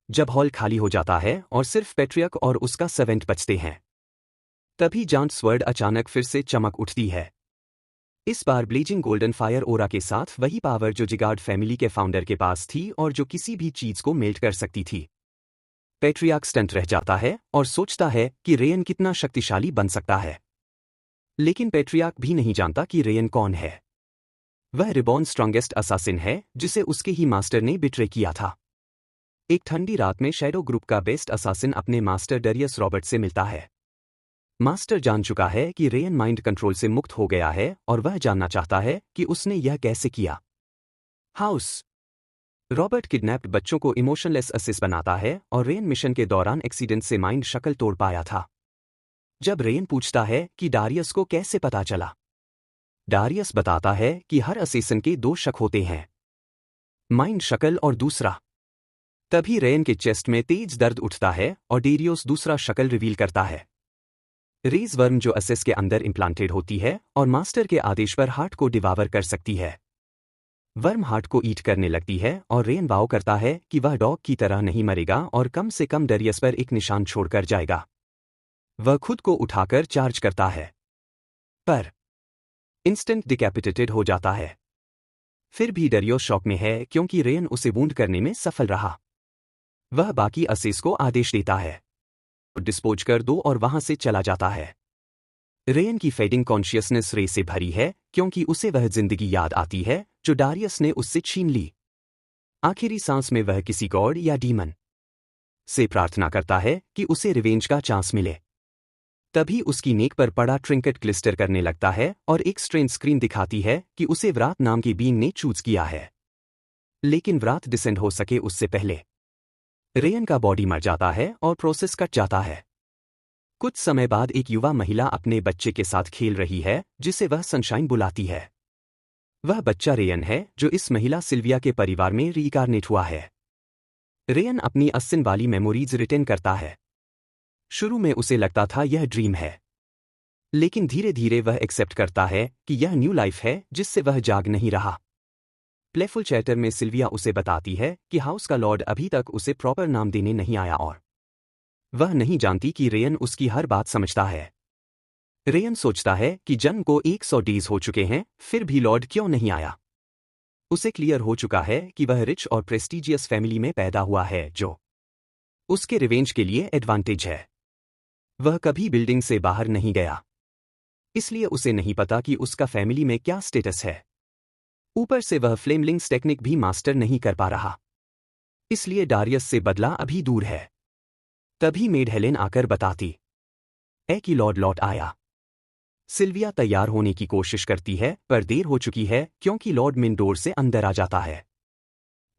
जब हॉल खाली हो जाता है और सिर्फ पेट्रियक और उसका सर्वेंट बचते हैं, तभी जांट स्वर्ड अचानक फिर से चमक उठती है। इस बार ब्लीजिंग गोल्डन फायर ओरा के साथ वही पावर जो जिगार्ड फैमिली के फाउंडर के पास थी और जो किसी भी चीज को मेल्ट कर सकती थी। पेट्रियार्क स्टंट रह जाता है और सोचता है कि रेयन कितना शक्तिशाली बन सकता है। लेकिन पेट्रियार्क भी नहीं जानता कि रेयन कौन है। वह रिबॉर्न स्ट्रॉन्गेस्ट असासिन है जिसे उसके ही मास्टर ने बिट्रे किया था। एक ठंडी रात में शैडो ग्रुप का बेस्ट असासिन अपने मास्टर डरियस रॉबर्ट से मिलता है। मास्टर जान चुका है कि रेयन माइंड कंट्रोल से मुक्त हो गया है और वह जानना चाहता है कि उसने यह कैसे किया। हाउस रॉबर्ट किडनैप्ड बच्चों को इमोशनलेस असिस बनाता है और रेयन मिशन के दौरान एक्सीडेंट से माइंड शक्ल तोड़ पाया था। जब रेयन पूछता है कि डारियस को कैसे पता चला, डारियस बताता है कि हर असेसन के दो शक होते हैं, माइंड शक्ल और दूसरा। तभी रेयन के चेस्ट में तेज दर्द उठता है और डेरियोस दूसरा शक्ल रिवील करता है। रेज वर्म जो असेस के अंदर इम्प्लांटेड होती है और मास्टर के आदेश पर हार्ट को डिवावर कर सकती है। वर्म हार्ट को ईट करने लगती है और रेयन वाव करता है कि वह डॉग की तरह नहीं मरेगा और कम से कम डरियस पर एक निशान छोड़कर जाएगा। वह खुद को उठाकर चार्ज करता है, पर इंस्टेंट डिकैपिटेटेड हो जाता है। फिर भी डरियोस शॉक में है क्योंकि रेयन उसे वूंड करने में सफल रहा। वह बाकी असेस को आदेश देता है, डिस्पोज कर दो और वहां से चला जाता है। रेयन की फेडिंग कॉन्शियसनेस रे से भरी है क्योंकि उसे वह जिंदगी याद आती है जो डारियस ने उससे छीन ली। आखिरी सांस में वह किसी गॉड या डीमन से प्रार्थना करता है कि उसे रिवेंज का चांस मिले। तभी उसकी नेक पर पड़ा ट्रिंकेट क्लिस्टर करने लगता है और एक स्ट्रेन स्क्रीन दिखाती है कि उसे व्रात नाम के बीइंग ने चूज किया है। लेकिन व्रात डिसेंड हो सके उससे पहले रेयन का बॉडी मर जाता है और प्रोसेस कट जाता है। कुछ समय बाद एक युवा महिला अपने बच्चे के साथ खेल रही है जिसे वह सनशाइन बुलाती है। वह बच्चा रेयन है जो इस महिला सिल्विया के परिवार में रीइंकार्नेट हुआ है। रेयन अपनी अस्सिन वाली मेमोरीज रिटेन करता है। शुरू में उसे लगता था यह ड्रीम है, लेकिन धीरे धीरे वह एक्सेप्ट करता है कि यह न्यू लाइफ है जिससे वह जाग नहीं रहा। प्लेफुल चैटर में सिल्विया उसे बताती है कि हाउस का लॉर्ड अभी तक उसे प्रॉपर नाम देने नहीं आया और वह नहीं जानती कि रेयन उसकी हर बात समझता है। रेयन सोचता है कि जन्म को 100 डेज हो चुके हैं फिर भी लॉर्ड क्यों नहीं आया। उसे क्लियर हो चुका है कि वह रिच और प्रेस्टीजियस फैमिली में पैदा हुआ है जो उसके रिवेंज के लिए एडवांटेज है। वह कभी बिल्डिंग से बाहर नहीं गया, इसलिए उसे नहीं पता कि उसका फैमिली में क्या स्टेटस है। ऊपर से वह फ्लेमलिंग्स टेक्निक भी मास्टर नहीं कर पा रहा, इसलिए डारियस से बदला अभी दूर है। तभी मेड हेलेन आकर बताती है कि लॉर्ड लौट आया। सिल्विया तैयार होने की कोशिश करती है पर देर हो चुकी है क्योंकि लॉर्ड मेन डोर से अंदर आ जाता है।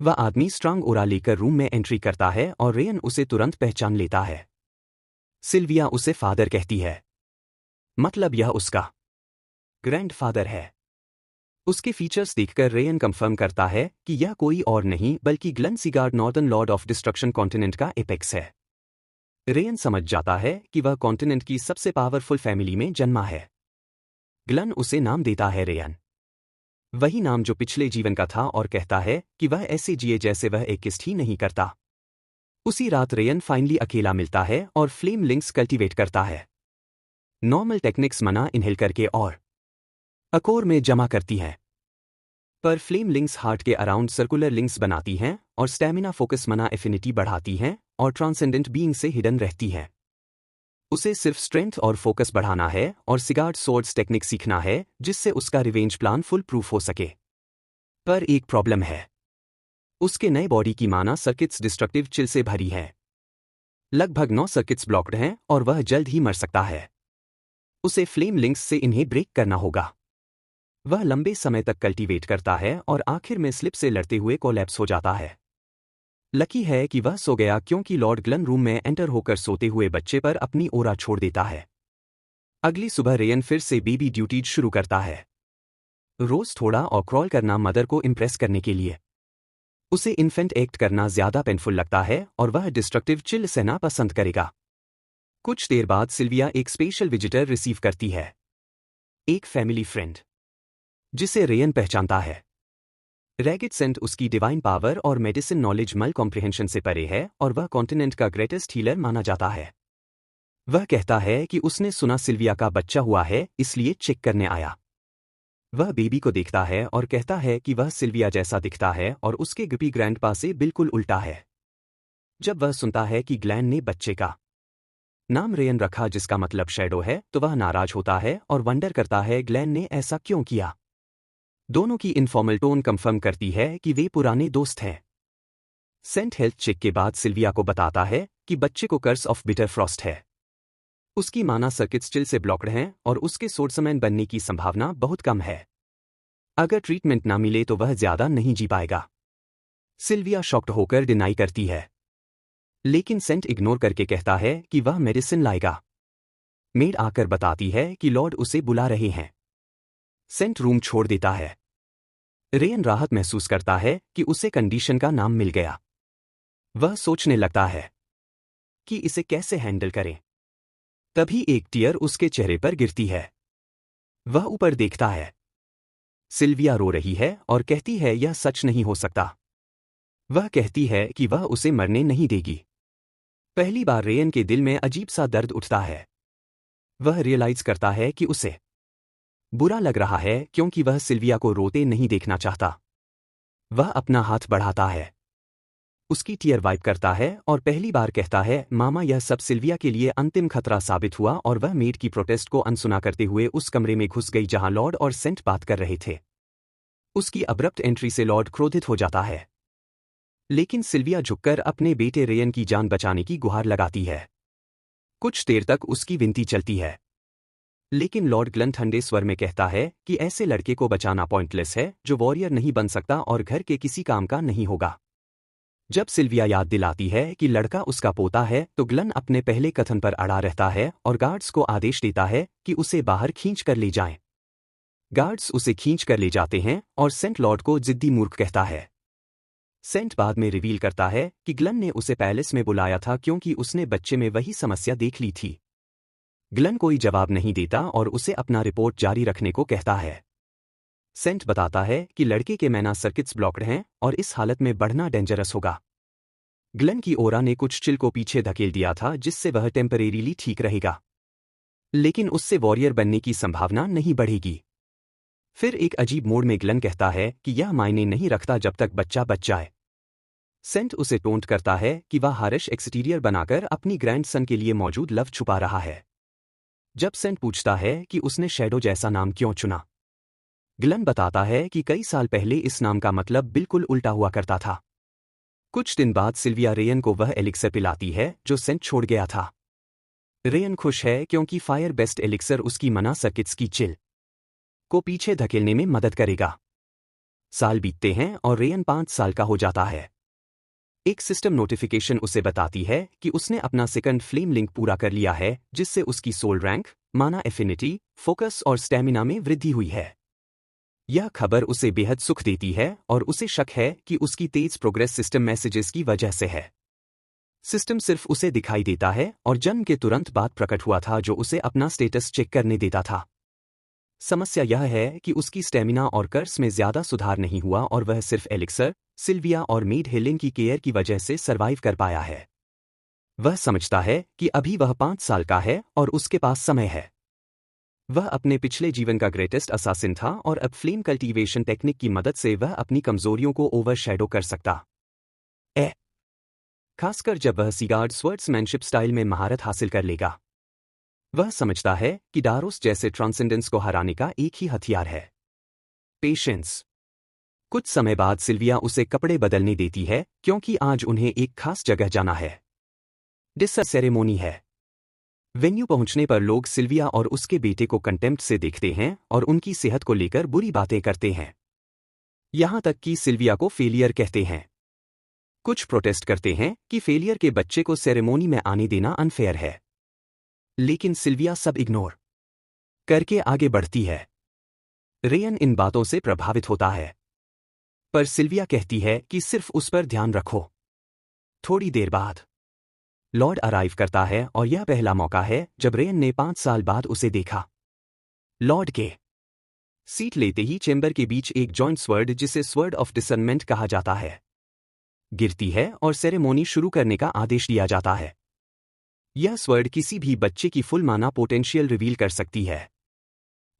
वह आदमी स्ट्रांग ओरा लेकर रूम में एंट्री करता है और रेयन उसे तुरंत पहचान लेता है। सिल्विया उसे फादर कहती है, मतलब यह उसका ग्रैंडफादर है। उसके फीचर्स देखकर रेयन कंफर्म करता है कि यह कोई और नहीं बल्कि ग्लन सिगार्ड northern lord of destruction continent का एपेक्स है। रेयन समझ जाता है कि वह कॉन्टिनेंट की सबसे पावरफुल फैमिली में जन्मा है। ग्लन उसे नाम देता है रेयन, वही नाम जो पिछले जीवन का था, और कहता है कि वह ऐसे जिए जैसे वह एक किस्ट ही नहीं करता। उसी रात रेयन फाइनली अकेला मिलता है और फ्लेम लिंक्स कल्टीवेट करता है। नॉर्मल टेक्निक्स मना इनहेल करके और अकोर में जमा करती हैं, पर फ्लेम लिंक्स हार्ट के अराउंड सर्कुलर लिंक्स बनाती हैं और स्टैमिना फोकस मना एफिनिटी बढ़ाती हैं और ट्रांसेंडेंट बीइंग से हिडन रहती हैं। उसे सिर्फ स्ट्रेंथ और फोकस बढ़ाना है और सिगार्ड सोर्ड्स टेक्निक सीखना है जिससे उसका रिवेंज प्लान फुल प्रूफ हो सके। पर एक प्रॉब्लम है, उसके नए बॉडी की माना सर्किट्स डिस्ट्रक्टिव चिल से भरी है। लगभग 9 सर्किट्स ब्लॉक्ड हैं और वह जल्द ही मर सकता है। उसे फ्लेम लिंक्स से इन्हें ब्रेक करना होगा। वह लंबे समय तक कल्टीवेट करता है और आखिर में स्लिप से लड़ते हुए कोलैप्स हो जाता है। लकी है कि वह सो गया क्योंकि लॉर्ड ग्लन रूम में एंटर होकर सोते हुए बच्चे पर अपनी ओरा छोड़ देता है। अगली सुबह रेयन फिर से बेबी ड्यूटीज शुरू करता है, रोज थोड़ा और क्रॉल करना मदर को इम्प्रेस करने के लिए। उसे इन्फेंट एक्ट करना ज्यादा पेनफुल लगता है और वह डिस्ट्रक्टिव चिल सहना पसंद करेगा। कुछ देर बाद सिल्विया एक स्पेशल विजिटर रिसीव करती है, एक फैमिली फ्रेंड जिसे रेयन पहचानता है। रैगिड सेंट उसकी डिवाइन पावर और मेडिसिन नॉलेज मल कॉम्प्रिहेंशन से परे है और वह कॉन्टिनेंट का ग्रेटेस्ट हीलर माना जाता है। वह कहता है कि उसने सुना सिल्विया का बच्चा हुआ है, इसलिए चेक करने आया। वह बेबी को देखता है और कहता है कि वह सिल्विया जैसा दिखता है और उसके गिपी ग्रैंडपा से बिल्कुल उल्टा है। जब वह सुनता है कि ग्लैन ने बच्चे का नाम रेयन रखा जिसका मतलब शैडो है, तो वह नाराज होता है और वंडर करता है ग्लैन ने ऐसा क्यों किया। दोनों की इनफॉर्मल टोन कंफर्म करती है कि वे पुराने दोस्त हैं। सेंट हेल्थ चेक के बाद सिल्विया को बताता है कि बच्चे को कर्स ऑफ बिटर फ्रॉस्ट है। उसकी माना सर्किट स्टिल से ब्लॉक्ड हैं और उसके सोर्समैन बनने की संभावना बहुत कम है। अगर ट्रीटमेंट ना मिले तो वह ज्यादा नहीं जी पाएगा। सिल्विया शॉक्ड होकर डिनाई करती है, लेकिन सेंट इग्नोर करके कहता है कि वह मेडिसिन लाएगा। मेड आकर बताती है कि लॉर्ड उसे बुला रहे हैं। सेंट रूम छोड़ देता है। रेयन राहत महसूस करता है कि उसे कंडीशन का नाम मिल गया। वह सोचने लगता है कि इसे कैसे हैंडल करें। तभी एक टीयर उसके चेहरे पर गिरती है। वह ऊपर देखता है। सिल्विया रो रही है और कहती है यह सच नहीं हो सकता। वह कहती है कि वह उसे मरने नहीं देगी। पहली बार रेयन के दिल में अजीब सा दर्द उठता है। वह रियलाइज करता है कि उसे बुरा लग रहा है क्योंकि वह सिल्विया को रोते नहीं देखना चाहता। वह अपना हाथ बढ़ाता है, उसकी टीयर वाइप करता है और पहली बार कहता है मामा यह सब सिल्विया के लिए अंतिम खतरा साबित हुआ और वह मेड की प्रोटेस्ट को अनसुना करते हुए उस कमरे में घुस गई जहां लॉर्ड और सेंट बात कर रहे थे। उसकी अब्रप्ट एंट्री से लॉर्ड क्रोधित हो जाता है, लेकिन सिल्विया झुककर अपने बेटे रेयन की जान बचाने की गुहार लगाती है। कुछ देर तक उसकी विनती चलती है, लेकिन लॉर्ड ग्लन ठंडे स्वर में कहता है कि ऐसे लड़के को बचाना पॉइंटलेस है जो वॉरियर नहीं बन सकता और घर के किसी काम का नहीं होगा। जब सिल्विया याद दिलाती है कि लड़का उसका पोता है तो ग्लन अपने पहले कथन पर अड़ा रहता है और गार्ड्स को आदेश देता है कि उसे बाहर खींच कर ले जाएं। गार्ड्स उसे खींच कर ले जाते हैं और सेंट लॉर्ड को जिद्दी मूर्ख कहता है। सेंट बाद में रिवील करता है कि ग्लन ने उसे पैलेस में बुलाया था क्योंकि उसने बच्चे में वही समस्या देख ली थी। ग्लन कोई जवाब नहीं देता और उसे अपना रिपोर्ट जारी रखने को कहता है। सेंट बताता है कि लड़के के मैना सर्किट्स ब्लॉक्ड हैं और इस हालत में बढ़ना डेंजरस होगा। ग्लन की ओरा ने कुछ चिल को पीछे धकेल दिया था जिससे वह टेम्परेरीली ठीक रहेगा, लेकिन उससे वॉरियर बनने की संभावना नहीं बढ़ेगी। फिर एक अजीब मोड़ में ग्लन कहता है कि यह मायने नहीं रखता जब तक बच्चा बच जाए। सेंट उसे टोंट करता है कि वह हारिश एक्सटीरियर बनाकर अपनी ग्रैंडसन के लिए मौजूद लव छुपा रहा है। जब सेंट पूछता है कि उसने शैडो जैसा नाम क्यों चुना, ग्लन बताता है कि कई साल पहले इस नाम का मतलब बिल्कुल उल्टा हुआ करता था। कुछ दिन बाद सिल्विया रेयन को वह एलिक्सर पिलाती है जो सेंट छोड़ गया था। रेयन खुश है क्योंकि फायर बेस्ट एलिक्सर उसकी मना सर्किट्स की चिल को पीछे धकेलने में मदद करेगा। साल बीतते हैं और रेयन 5 साल का हो जाता है। एक सिस्टम नोटिफिकेशन उसे बताती है कि उसने अपना सेकंड फ्लेम लिंक पूरा कर लिया है, जिससे उसकी सोल रैंक, माना एफिनिटी, फोकस और स्टैमिना में वृद्धि हुई है। यह खबर उसे बेहद सुख देती है और उसे शक है कि उसकी तेज प्रोग्रेस सिस्टम मैसेजेस की वजह से है। सिस्टम सिर्फ उसे दिखाई देता है और जन्म के तुरंत बाद प्रकट हुआ था जो उसे अपना स्टेटस चेक करने देता था। समस्या यह है कि उसकी स्टैमिना और कर्स में ज्यादा सुधार नहीं हुआ और वह सिर्फ एलिक्सर, सिल्विया और मेड हेलेन की केयर की वजह से सरवाइव कर पाया है। वह समझता है कि अभी वह 5 साल का है और उसके पास समय है। वह अपने पिछले जीवन का ग्रेटेस्ट असासिन था और अब फ्लेम कल्टीवेशन टेक्निक की मदद से वह अपनी कमजोरियों को ओवरशैडो कर सकता है, खासकर जब वह सीगार्ड स्वर्ड्समैनशिप स्टाइल में महारत हासिल कर लेगा। वह समझता है कि डारोस जैसे ट्रांसेंडेंस को हराने का एक ही हथियार है, पेशेंस। कुछ समय बाद सिल्विया उसे कपड़े बदलने देती है क्योंकि आज उन्हें एक खास जगह जाना है। डिसर सेरेमोनी है। वेन्यू पहुंचने पर लोग सिल्विया और उसके बेटे को कंटेम्प्ट से देखते हैं और उनकी सेहत को लेकर बुरी बातें करते हैं। यहां तक कि सिल्विया को फेलियर कहते हैं। कुछ प्रोटेस्ट करते हैं कि फेलियर के बच्चे को सेरेमोनी में आने देना अनफेयर है, लेकिन सिल्विया सब इग्नोर करके आगे बढ़ती है। रेयन इन बातों से प्रभावित होता है, पर सिल्विया कहती है कि सिर्फ उस पर ध्यान रखो। थोड़ी देर बाद लॉर्ड अराइव करता है और यह पहला मौका है जब रेयन ने 5 साल बाद उसे देखा। लॉर्ड के सीट लेते ही चेंबर के बीच एक जॉइंट स्वर्ड, जिसे स्वर्ड ऑफ डिसर्नमेंट कहा जाता है, गिरती है और सेरेमोनी शुरू करने का आदेश दिया जाता है। यह स्वर्ड किसी भी बच्चे की फुल माना पोटेंशियल रिवील कर सकती है।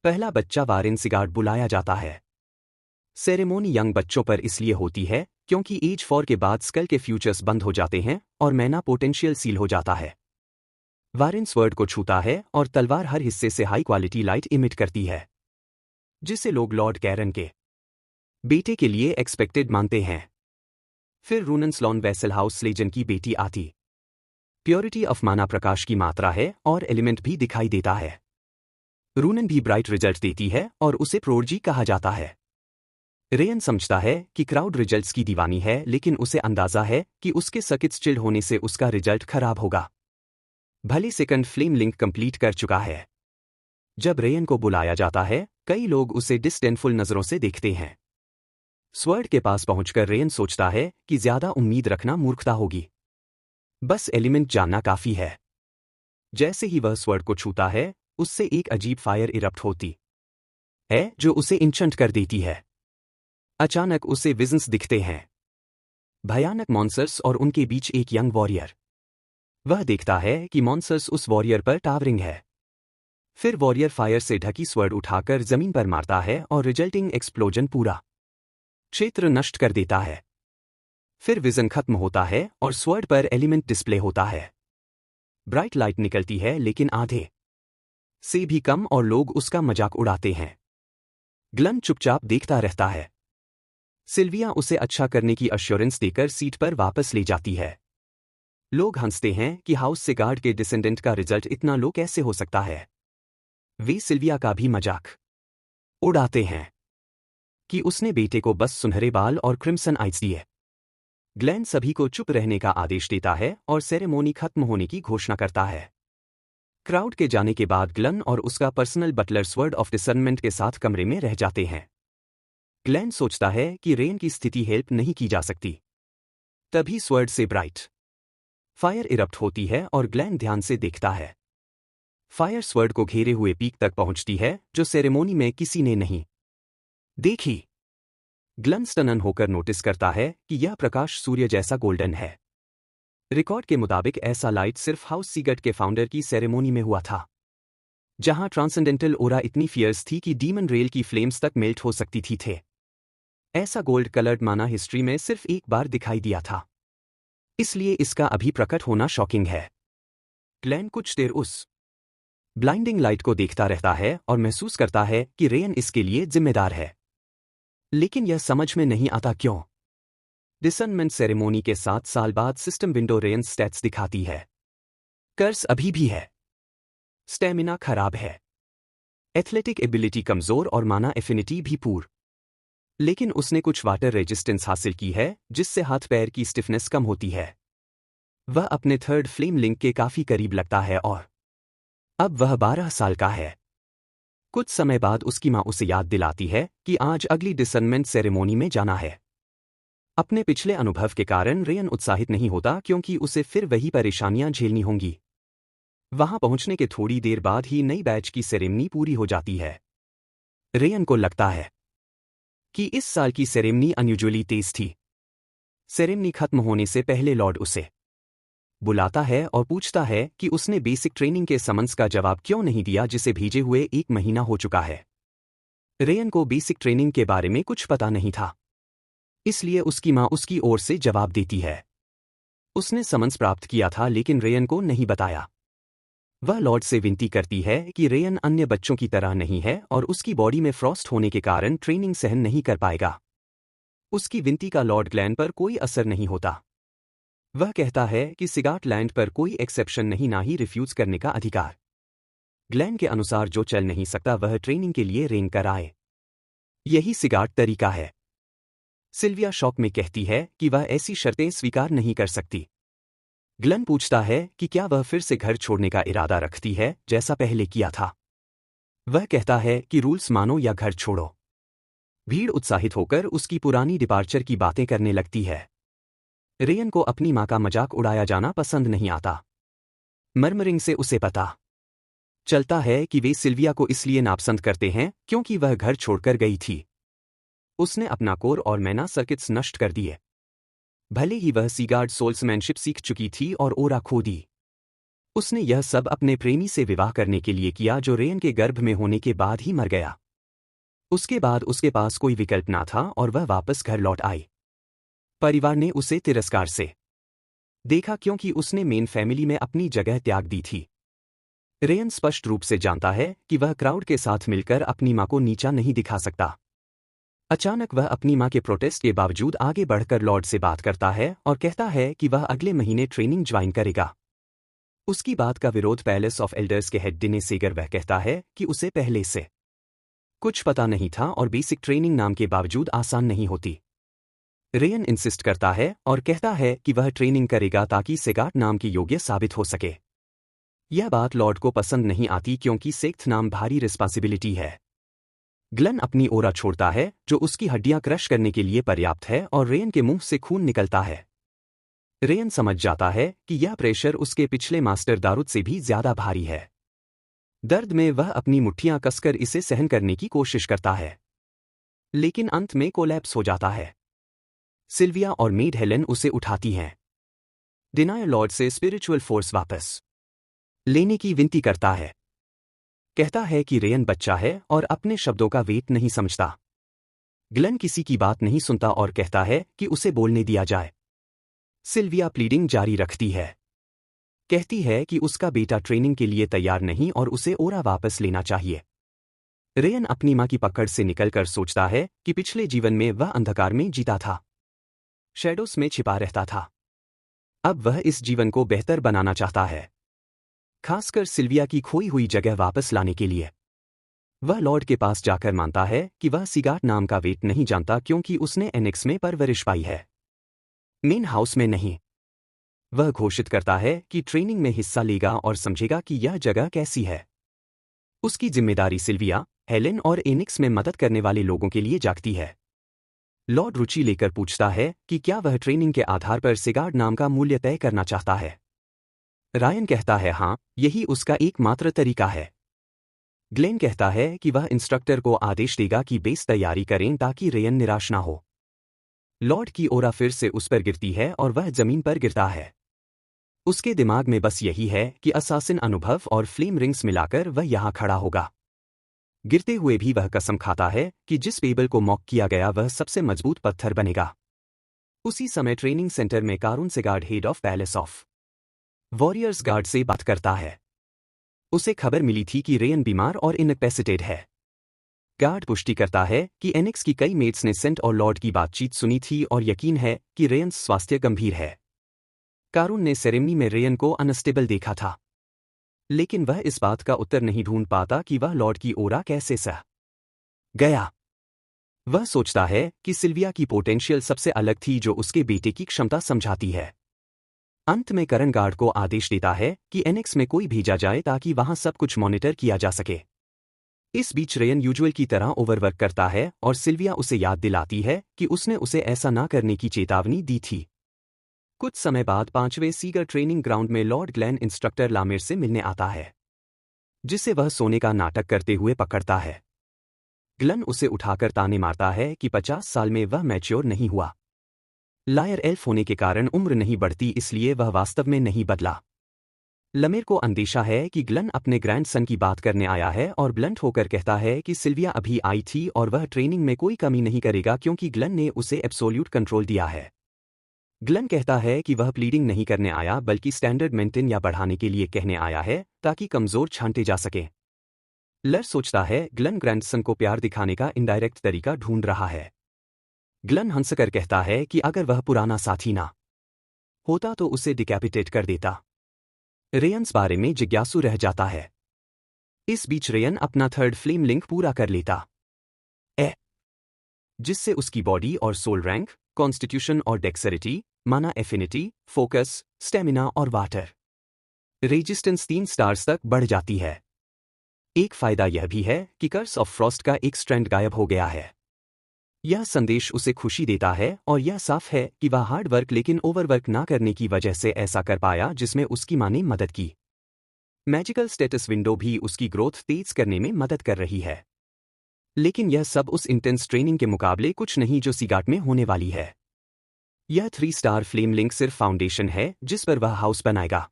पहला बच्चा वारेन सिगार्ड बुलाया जाता है। सेरेमोनी यंग बच्चों पर इसलिए होती है क्योंकि एज 4 के बाद स्कल के फ्यूचर्स बंद हो जाते हैं और मैना पोटेंशियल सील हो जाता है। वारेन स्वर्ड को छूता है और तलवार हर हिस्से से हाई क्वालिटी लाइट इमिट करती है, जिसे लोग लॉर्ड कैरन के बेटे के लिए एक्सपेक्टेड मानते हैं। फिर रूनन स्लॉन वेसलहाउस स्लेजन की बेटी आती। प्योरिटी ऑफ माना प्रकाश की मात्रा है और एलिमेंट भी दिखाई देता है। रूनन भी ब्राइट रिजल्ट देती है और उसे प्रोर्जी कहा जाता है। रेयन समझता है कि क्राउड रिजल्ट्स की दीवानी है, लेकिन उसे अंदाजा है कि उसके सर्किट्स चिल्ड होने से उसका रिजल्ट खराब होगा। भले सेकंड फ्लेम लिंक कंप्लीट कर चुका है। जब रेयन को बुलाया जाता है, कई लोग उसे डिसडेनफुल नजरों से देखते हैं। स्वर्ड के पास पहुंचकर रेयन सोचता है कि ज्यादा उम्मीद रखना मूर्खता होगी, बस एलिमेंट जानना काफी है। जैसे ही वह स्वर्ड को छूता है, उससे एक अजीब फायर इरप्ट होती है जो उसे इंचंट कर देती है। अचानक उसे विजन्स दिखते हैं, भयानक मॉन्स्टर्स और उनके बीच एक यंग वॉरियर। वह देखता है कि मॉन्स्टर्स उस वॉरियर पर टावरिंग है। फिर वॉरियर फायर से ढकी स्वर्ड उठाकर जमीन पर मारता है और रिजल्टिंग एक्सप्लोजन पूरा क्षेत्र नष्ट कर देता है। फिर विजन खत्म होता है और स्वर्ड पर एलिमेंट डिस्प्ले होता है। ब्राइट लाइट निकलती है, लेकिन आधे से भी कम, और लोग उसका मजाक उड़ाते हैं। ग्लन चुपचाप देखता रहता है। सिल्विया उसे अच्छा करने की अश्योरेंस देकर सीट पर वापस ले जाती है। लोग हंसते हैं कि हाउस सिगार्ड के डिसेंडेंट का रिजल्ट इतना लो कैसे हो सकता है। वे सिल्विया का भी मजाक उड़ाते हैं कि उसने बेटे को बस सुनहरे बाल और क्रिम्सन आइज दिए। ग्लेन सभी को चुप रहने का आदेश देता है और सेरेमोनी खत्म होने की घोषणा करता है। क्राउड के जाने के बाद ग्लन और उसका personal butler sword of discernment के साथ कमरे में रह जाते हैं। ग्लेन सोचता है कि रेन की स्थिति हेल्प नहीं की जा सकती। तभी स्वर्ड से ब्राइट फायर इरप्ट होती है और ग्लेन ध्यान से देखता है। फायर स्वर्ड को घेरे हुए पीक तक पहुंचती है, जो सेरेमोनी में किसी ने नहीं देखी। ग्लन स्टनन होकर नोटिस करता है कि यह प्रकाश सूर्य जैसा गोल्डन है। रिकॉर्ड के मुताबिक ऐसा लाइट सिर्फ हाउस सीगट के फाउंडर की सेरेमोनी में हुआ था, जहां ट्रांसेंडेंटल ओरा इतनी फियर्स थी कि डीमन रेल की फ्लेम्स तक मेल्ट हो सकती थी। ऐसा गोल्ड कलर्ड माना हिस्ट्री में सिर्फ एक बार दिखाई दिया था, इसलिए इसका अभी प्रकट होना शॉकिंग है। ग्लेन कुछ देर उस ब्लाइंडिंग लाइट को देखता रहता है और महसूस करता है कि रेयन इसके लिए जिम्मेदार है, लेकिन यह समझ में नहीं आता क्यों। डिसर्नमेंट सेरेमोनी के 7 साल बाद सिस्टम विंडो रेयन स्टैट्स दिखाती है। कर्स अभी भी है, स्टेमिना खराब है, एथलेटिक एबिलिटी कमजोर और माना एफिनिटी भी पूर। लेकिन उसने कुछ वाटर रेजिस्टेंस हासिल की है, जिससे हाथ पैर की स्टिफनेस कम होती है। वह अपने थर्ड फ्लेम लिंक के काफी करीब लगता है और अब वह 12 साल का है। कुछ समय बाद उसकी मां उसे याद दिलाती है कि आज अगली डिसर्नमेंट सेरेमोनी में जाना है। अपने पिछले अनुभव के कारण रेयन उत्साहित नहीं होता, क्योंकि उसे फिर वही परेशानियां झेलनी होंगी। वहां पहुंचने के थोड़ी देर बाद ही नई बैच की सेरेमनी पूरी हो जाती है। रेयन को लगता है कि इस साल की सेरेमनी अनयूजुअली तेज थी। सेरेमनी खत्म होने से पहले लॉर्ड उसे बुलाता है और पूछता है कि उसने बेसिक ट्रेनिंग के समन्स का जवाब क्यों नहीं दिया, जिसे भेजे हुए 1 महीना हो चुका है। रेयन को बेसिक ट्रेनिंग के बारे में कुछ पता नहीं था, इसलिए उसकी मां उसकी ओर से जवाब देती है। उसने समन्स प्राप्त किया था, लेकिन रेयन को नहीं बताया। वह लॉर्ड से विनती करती है कि रेयन अन्य बच्चों की तरह नहीं है और उसकी बॉडी में फ्रॉस्ट होने के कारण ट्रेनिंग सहन नहीं कर पाएगा। उसकी विनती का लॉर्ड ग्लेन पर कोई असर नहीं होता। वह कहता है कि सिगाट लैंड पर कोई एक्सेप्शन नहीं, ना ही रिफ्यूज करने का अधिकार। ग्लेन के अनुसार जो चल नहीं सकता वह ट्रेनिंग के लिए रेंग कराए। यही सिगाट तरीका है। सिल्विया शॉक में कहती है कि वह ऐसी शर्तें स्वीकार नहीं कर सकती। ग्लेन पूछता है कि क्या वह फिर से घर छोड़ने का इरादा रखती है, जैसा पहले किया था। वह कहता है कि रूल्स मानो या घर छोड़ो। भीड़ उत्साहित होकर उसकी पुरानी डिपार्चर की बातें करने लगती है। रेयन को अपनी मां का मजाक उड़ाया जाना पसंद नहीं आता। मर्मरिंग से उसे पता चलता है कि वे सिल्विया को इसलिए नापसंद करते हैं क्योंकि वह घर छोड़कर गई थी। उसने अपना कोर और मैना सर्किट्स नष्ट कर दिए। भले ही वह सीगार्ड सोल्समैनशिप सीख चुकी थी और ओरा खो दी। उसने यह सब अपने प्रेमी से विवाह करने के लिए किया जो रेयन के गर्भ में होने के बाद ही मर गया। उसके बाद उसके पास कोई विकल्प ना था और वह वापस घर लौट आई। परिवार ने उसे तिरस्कार से देखा क्योंकि उसने मेन फैमिली में अपनी जगह त्याग दी थी। रेयन स्पष्ट रूप से जानता है कि वह क्राउड के साथ मिलकर अपनी मां को नीचा नहीं दिखा सकता। अचानक वह अपनी मां के प्रोटेस्ट के बावजूद आगे बढ़कर लॉर्ड से बात करता है और कहता है कि वह अगले महीने ट्रेनिंग ज्वाइन करेगा। उसकी बात का विरोध पैलेस ऑफ एल्डर्स के हेड डिने सेगर वह कहता है कि उसे पहले से कुछ पता नहीं था और बेसिक ट्रेनिंग नाम के बावजूद आसान नहीं होती। रेयन इंसिस्ट करता है और कहता है कि वह ट्रेनिंग करेगा ताकि सेगाट नाम की योग्य साबित हो सके। यह बात लॉर्ड को पसंद नहीं आती क्योंकि सेक्थ नाम भारी रिस्पॉन्सिबिलिटी है। ग्लेन अपनी ओरा छोड़ता है जो उसकी हड्डियां क्रश करने के लिए पर्याप्त है और रेयन के मुंह से खून निकलता है। रेयन समझ जाता है कि यह प्रेशर उसके पिछले मास्टर दारूद से भी ज्यादा भारी है। दर्द में वह अपनी मुट्ठियां कसकर इसे सहन करने की कोशिश करता है, लेकिन अंत में कोलैप्स हो जाता है। सिल्विया और मेड हेलेन उसे उठाती हैं। डिनायर लॉर्ड से स्पिरिचुअल फोर्स वापस लेने की विनती करता है। कहता है कि रेयन बच्चा है और अपने शब्दों का वेट नहीं समझता। ग्लेन किसी की बात नहीं सुनता और कहता है कि उसे बोलने दिया जाए। सिल्विया प्लीडिंग जारी रखती है। कहती है कि उसका बेटा ट्रेनिंग के लिए तैयार नहीं और उसे ओरा वापस लेना चाहिए। रेयन अपनी मां की पकड़ से निकलकर सोचता है कि पिछले जीवन में वह अंधकार में जीता था, शैडोस में छिपा रहता था। अब वह इस जीवन को बेहतर बनाना चाहता है, खासकर सिल्विया की खोई हुई जगह वापस लाने के लिए। वह लॉर्ड के पास जाकर मानता है कि वह सिगाट नाम का वेट नहीं जानता क्योंकि उसने एनेक्स में परवरिश पाई है, मेन हाउस में नहीं। वह घोषित करता है कि ट्रेनिंग में हिस्सा लेगा और समझेगा कि यह जगह कैसी है। उसकी जिम्मेदारी सिल्विया, हेलेन और एनिक्स में मदद करने वाले लोगों के लिए जागती है। लॉर्ड रुचि लेकर पूछता है कि क्या वह ट्रेनिंग के आधार पर सिगार्ड नाम का मूल्य तय करना चाहता है। रायन कहता है हाँ, यही उसका एकमात्र तरीका है। ग्लेन कहता है कि वह इंस्ट्रक्टर को आदेश देगा कि बेस तैयारी करें ताकि रेयन निराश ना हो। लॉर्ड की ओरा फिर से उस पर गिरती है और वह जमीन पर गिरता है। उसके दिमाग में बस यही है कि असासिन अनुभव और फ्लेम रिंग्स मिलाकर वह यहां खड़ा होगा। गिरते हुए भी वह कसम खाता है कि जिस पेबल को मॉक किया गया वह सबसे मजबूत पत्थर बनेगा। उसी समय ट्रेनिंग सेंटर में कारून सेगार्ड head of palace of warriors guard से बात करता है। उसे खबर मिली थी कि रेयन बीमार और इनकैपेसिटेड है। गार्ड पुष्टि करता है कि एनेक्स की कई मेट्स ने सेंट और लॉर्ड की बातचीत सुनी थी और यकीन है कि रेयन स्वास्थ्य गंभीर है। कारून ने सेरेमनी में रेयन को अनस्टेबल देखा था, लेकिन वह इस बात का उत्तर नहीं ढूंढ पाता कि वह लॉर्ड की ओरा कैसे सह गया। वह सोचता है कि सिल्विया की पोटेंशियल सबसे अलग थी जो उसके बेटे की क्षमता समझाती है। अंत में करन गार्ड को आदेश देता है कि एनेक्स में कोई भेजा जाए ताकि वहां सब कुछ मॉनिटर किया जा सके। इस बीच रेयन यूजुअल की तरह ओवरवर्क करता है और सिल्विया उसे याद दिलाती है कि उसने उसे ऐसा ना करने की चेतावनी दी थी। कुछ समय बाद 5वें सीगर ट्रेनिंग ग्राउंड में लॉर्ड ग्लेन इंस्ट्रक्टर लामिर से मिलने आता है, जिसे वह सोने का नाटक करते हुए पकड़ता है। ग्लेन उसे उठाकर ताने मारता है कि 50 साल में वह मैच्योर नहीं हुआ। लायर एल्फ होने के कारण उम्र नहीं बढ़ती, इसलिए वह वास्तव में नहीं बदला। लमेर को अंदेशा है कि ग्लेन अपने ग्रैंडसन की बात करने आया है और ब्लंट होकर कहता है कि सिल्विया अभी आई थी और वह ट्रेनिंग में कोई कमी नहीं करेगा क्योंकि ग्लेन ने उसे एब्सोल्यूट कंट्रोल दिया है। ग्लेन कहता है कि वह प्लीडिंग नहीं करने आया बल्कि स्टैंडर्ड मेंटेन या बढ़ाने के लिए कहने आया है ताकि कमजोर छांटे जा सके। लर सोचता है ग्लेन ग्रैंडसन को प्यार दिखाने का इनडायरेक्ट तरीका ढूंढ रहा है। ग्लेन हंसकर कहता है कि अगर वह पुराना साथी ना होता तो उसे डिकैपिटेट कर देता। रेयन इस बारे में जिज्ञासु रह जाता है। इस बीच रेयन अपना थर्ड फ्लेम लिंक पूरा कर लेता है, जिससे उसकी बॉडी और सोल रैंक, कॉन्स्टिट्यूशन और डेक्सरिटी, माना एफिनिटी, फोकस, स्टेमिना और वाटर रेजिस्टेंस 3 स्टार्स तक बढ़ जाती है। एक फायदा यह भी है कि कर्स ऑफ फ्रॉस्ट का एक स्ट्रैंड गायब हो गया है। यह संदेश उसे खुशी देता है और यह साफ है कि वह हार्ड वर्क लेकिन ओवरवर्क ना करने की वजह से ऐसा कर पाया जिसमें उसकी मां ने मदद की। मैजिकल स्टेटस विंडो भी उसकी ग्रोथ तेज करने में मदद कर रही है। लेकिन यह सब उस इंटेंस ट्रेनिंग के मुकाबले कुछ नहीं जो सिगाट में होने वाली है। यह 3 स्टार फ्लेम लिंक सिर्फ फाउंडेशन है जिस पर वह हाउस बनाएगा।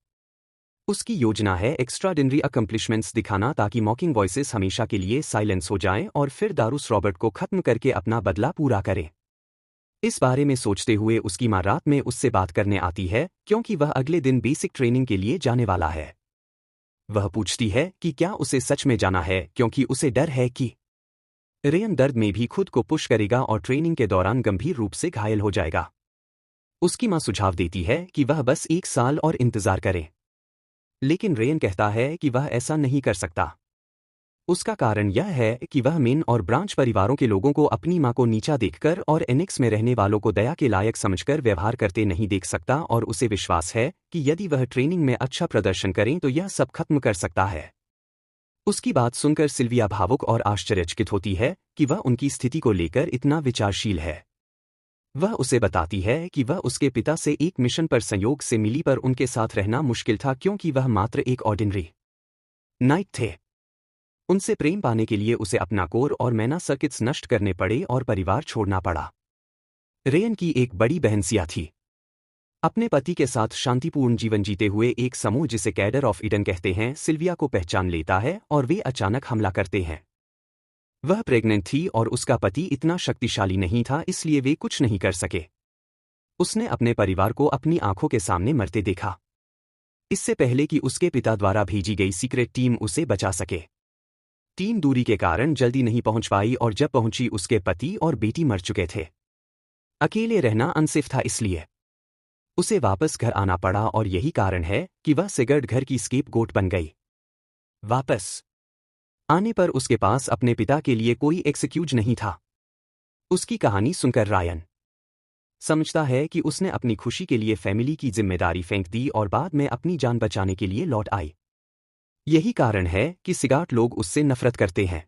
उसकी योजना है एक्स्ट्राऑर्डिनरी अकम्प्लिशमेंट्स दिखाना ताकि मॉकिंग वॉइसेस हमेशा के लिए साइलेंस हो जाएं और फिर दारूस रॉबर्ट को खत्म करके अपना बदला पूरा करें। इस बारे में सोचते हुए उसकी माँ रात में उससे बात करने आती है क्योंकि वह अगले दिन बेसिक ट्रेनिंग के लिए जाने वाला है। वह पूछती है कि क्या उसे सच में जाना है क्योंकि उसे डर है कि रेयन दर्द में भी खुद को पुश करेगा और ट्रेनिंग के दौरान गंभीर रूप से घायल हो जाएगा। उसकी माँ सुझाव देती है कि वह बस 1 साल और इंतजार करे। लेकिन रेयन कहता है कि वह ऐसा नहीं कर सकता। उसका कारण यह है कि वह मेन और ब्रांच परिवारों के लोगों को अपनी मां को नीचा देखकर और एनेक्स में रहने वालों को दया के लायक समझकर व्यवहार करते नहीं देख सकता और उसे विश्वास है कि यदि वह ट्रेनिंग में अच्छा प्रदर्शन करें तो यह सब खत्म कर सकता है। उसकी बात सुनकर सिल्विया भावुक और आश्चर्यचकित होती है कि वह उनकी स्थिति को लेकर इतना विचारशील है। वह उसे बताती है कि वह उसके पिता से एक मिशन पर संयोग से मिली पर उनके साथ रहना मुश्किल था क्योंकि वह मात्र एक ऑर्डिनरी नाइट थे। उनसे प्रेम पाने के लिए उसे अपना कोर और मैना सर्किट्स नष्ट करने पड़े और परिवार छोड़ना पड़ा। रेयन की एक बड़ी बहन सिया थी। अपने पति के साथ शांतिपूर्ण जीवन जीते हुए एक समूह जिसे कैडर ऑफ ईडन कहते हैं सिल्विया को पहचान लेता है और वे अचानक हमला करते हैं। वह प्रेग्नेंट थी और उसका पति इतना शक्तिशाली नहीं था इसलिए वे कुछ नहीं कर सके। उसने अपने परिवार को अपनी आंखों के सामने मरते देखा, इससे पहले कि उसके पिता द्वारा भेजी गई सीक्रेट टीम उसे बचा सके। टीम दूरी के कारण जल्दी नहीं पहुंच पाई और जब पहुंची उसके पति और बेटी मर चुके थे। अकेले रहना अनसेफ था इसलिए उसे वापस घर आना पड़ा और यही कारण है कि वह सिगर्ड घर की स्केप गोट बन गई। वापस आने पर उसके पास अपने पिता के लिए कोई एक्सक्यूज नहीं था। उसकी कहानी सुनकर रायन समझता है कि उसने अपनी खुशी के लिए फैमिली की जिम्मेदारी फेंक दी और बाद में अपनी जान बचाने के लिए लौट आई। यही कारण है कि सिगाट लोग उससे नफरत करते हैं।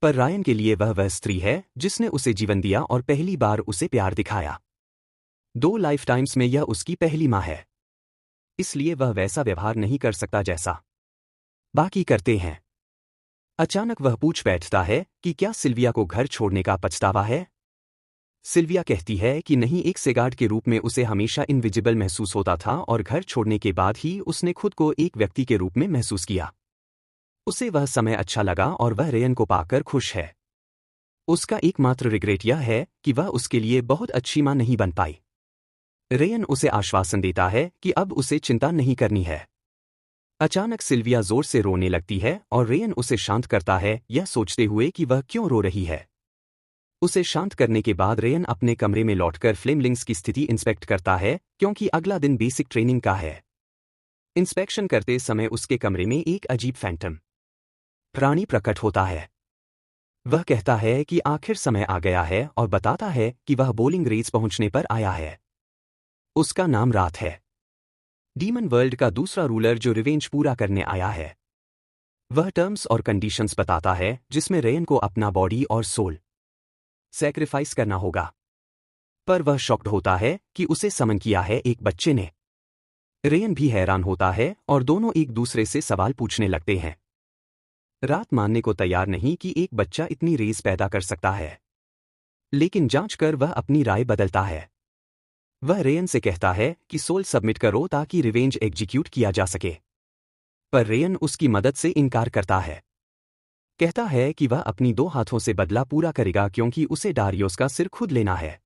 पर रायन के लिए वह स्त्री है जिसने उसे जीवन दिया और पहली बार उसे प्यार दिखाया। 2 लाइफ टाइम्स में यह उसकी पहली माँ है, इसलिए वह वैसा व्यवहार नहीं कर सकता जैसा बाकी करते हैं। अचानक वह पूछ बैठता है कि क्या सिल्विया को घर छोड़ने का पछतावा है। सिल्विया कहती है कि नहीं, एक सिगार्ड के रूप में उसे हमेशा इनविजिबल महसूस होता था और घर छोड़ने के बाद ही उसने खुद को एक व्यक्ति के रूप में महसूस किया। उसे वह समय अच्छा लगा और वह रेयन को पाकर खुश है। उसका एकमात्र रिग्रेट यह है कि वह उसके लिए बहुत अच्छी मां नहीं बन पाई। रेयन उसे आश्वासन देता है कि अब उसे चिंता नहीं करनी है। अचानक सिल्विया जोर से रोने लगती है और रेयन उसे शांत करता है, यह सोचते हुए कि वह क्यों रो रही है। उसे शांत करने के बाद रेयन अपने कमरे में लौटकर फ्लेमलिंग्स की स्थिति इंस्पेक्ट करता है क्योंकि अगला दिन बेसिक ट्रेनिंग का है। इंस्पेक्शन करते समय उसके कमरे में एक अजीब फैंटम प्राणी प्रकट होता है। वह कहता है कि आखिर समय आ गया है और बताता है कि वह बोलिंग रेस पहुंचने पर आया है। उसका नाम रात है, डीमन वर्ल्ड का दूसरा रूलर जो रिवेंज पूरा करने आया है। वह टर्म्स और कंडीशंस बताता है जिसमें रेयन को अपना बॉडी और सोल सैक्रिफाइस करना होगा। पर वह शॉक्ड होता है कि उसे समन किया है एक बच्चे ने। रेयन भी हैरान होता है और दोनों एक दूसरे से सवाल पूछने लगते हैं। रात मानने को तैयार नहीं कि एक बच्चा इतनी रेस पैदा कर सकता है, लेकिन जांच कर वह अपनी राय बदलता है। वह रेयन से कहता है कि सोल सबमिट करो ताकि रिवेंज एग्जीक्यूट किया जा सके, पर रेयन उसकी मदद से इनकार करता है। कहता है कि वह अपनी 2 हाथों से बदला पूरा करेगा क्योंकि उसे डारियोस का सिर खुद लेना है।